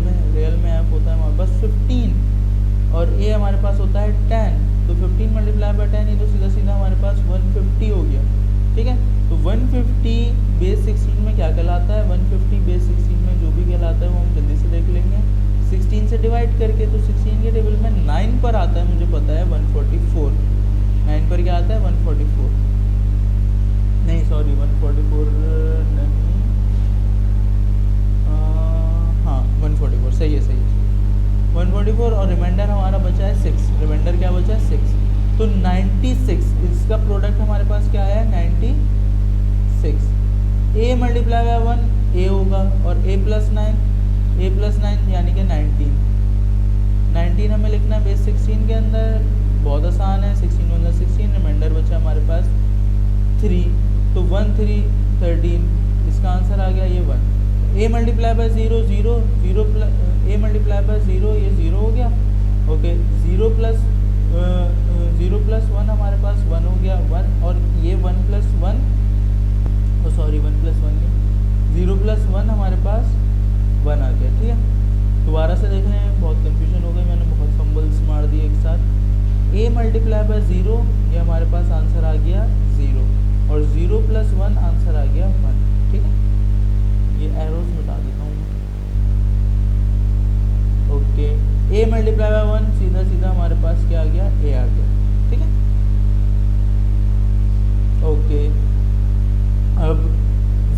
में f होता है हमारे पास 15 और a हमारे पास होता है 10, तो 15 मल्टीप्लाई बाय 10 ये तो सीधा सीधा हमारे पास 150 हो गया। ठीक है, तो 150 बेस 16 में क्या कहलाता है, 150 बेस 16 में जो भी कहलाता है वो हम जल्दी से देख लेंगे 16 से डिवाइड करके। तो 16 के टेबल में 9 पर आता है, मुझे पता है 144, 9 पर क्या आता है 144, नहीं सॉरी 144 नहीं, हाँ 144 सही है 144 और रिमाइंडर हमारा बचा है 6, रिमाइंडर क्या बचा है 6, तो 96 इसका प्रोडक्ट हमारे पास क्या है 96। a मल्टीप्लाई बाय 1 a होगा और a प्लस 9 यानी कि 19 हमें लिखना है बेस 16 के अंदर, बहुत आसान है, 16 मतलब 16, रिमाइंडर बचा हमारे पास 3, तो 1 3 13, इसका आंसर आ गया ये 1। a multiply by 0 0 0 plus a multiply by 0 ये 0 हो गया, ओके 0 प्लस 1 हमारे पास 1 हो गया 1, और ये 1 प्लस 1 सॉरी 1 प्लस 1 नहीं 0 प्लस 1 हमारे पास 1 आ गया। ठीक है, दोबारा से देख रहे हैं, बहुत कंफ्यूजन हो गई, मैंने बहुत फंबल्स मार दिए एक साथ। a मल्टीप्लाई बाय 0 ये हमारे पास आंसर आ गया 0 और 0 प्लस 1 आंसर आ गया 1। ठीक है, ये एरोस मिटा देता हूँ, ओके a मल्टीप्लाई बाय 1 सीधा सीधा हमारे पास क्या आ गया a आ गया। ठीक है, ओके अब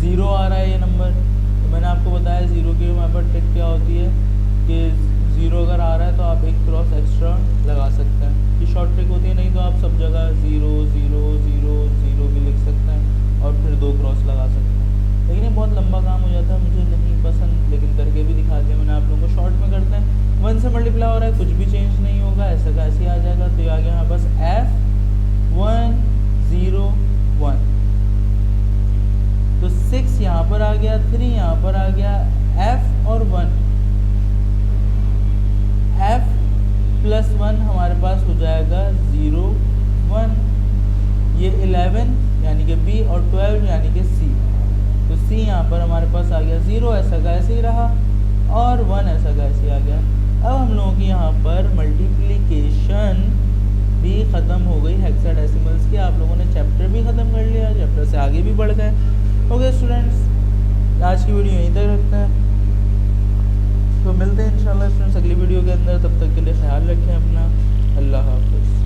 0 आ रहा है ये नंबर, तो मैंने आपको बताया 0 की हमारे पास ट्रिक क्या होती है कि 0 अगर आ रहा है तो आप एक क्रॉस एक्स्ट्रा लगा सकते हैं, ये शॉर्ट ट्रिक होती है, नहीं तो आप सब जगह 0 0 0 0 भी लिख सकते हैं और फिर 2 क्रॉस लगा सकते हैं, लेकिन ये बहुत लंबा काम हो जाता है, मुझे नहीं पसंद, लेकिन करके भी दिखा दिया मैंने आप लोगों को। शॉर्ट में करते हैं, 1 से मल्टीप्लाई हो रहा है, कुछ भी चेंज नहीं होगा, ऐसा का ऐसे आ जाएगा, तो ये आ गया यहाँ बस f 1 0 1, तो 6 यहाँ पर आ गया, 3 यहाँ पर आ गया, f और 1, f प्लस 1 हमारे पास हो जाएगा 0 1, ये 11 यानी कि b और 12 यानी कि c, तो c यहाँ पर हमारे पास आ गया 0 ऐसा का ऐसे ही रहा और 1 ऐसा का ऐसे आ गया। अब हम लोगों की यहाँ पर मल्टीप्लिकेशन भी ख़त्म हो गई हेक्साडेसिमल्स की, आप लोगों ने चैप्टर भी ख़त्म कर लिया, चैप्टर से आगे भी बढ़ गए। ओके स्टूडेंट्स, आज की वीडियो यहीं तक रखते हैं, तो मिलते हैं इंशाल्लाह स्टूडेंट्स अगली वीडियो के अंदर, तब तक के लिए ख्याल रखें अपना, अल्लाह हाफ़िज़।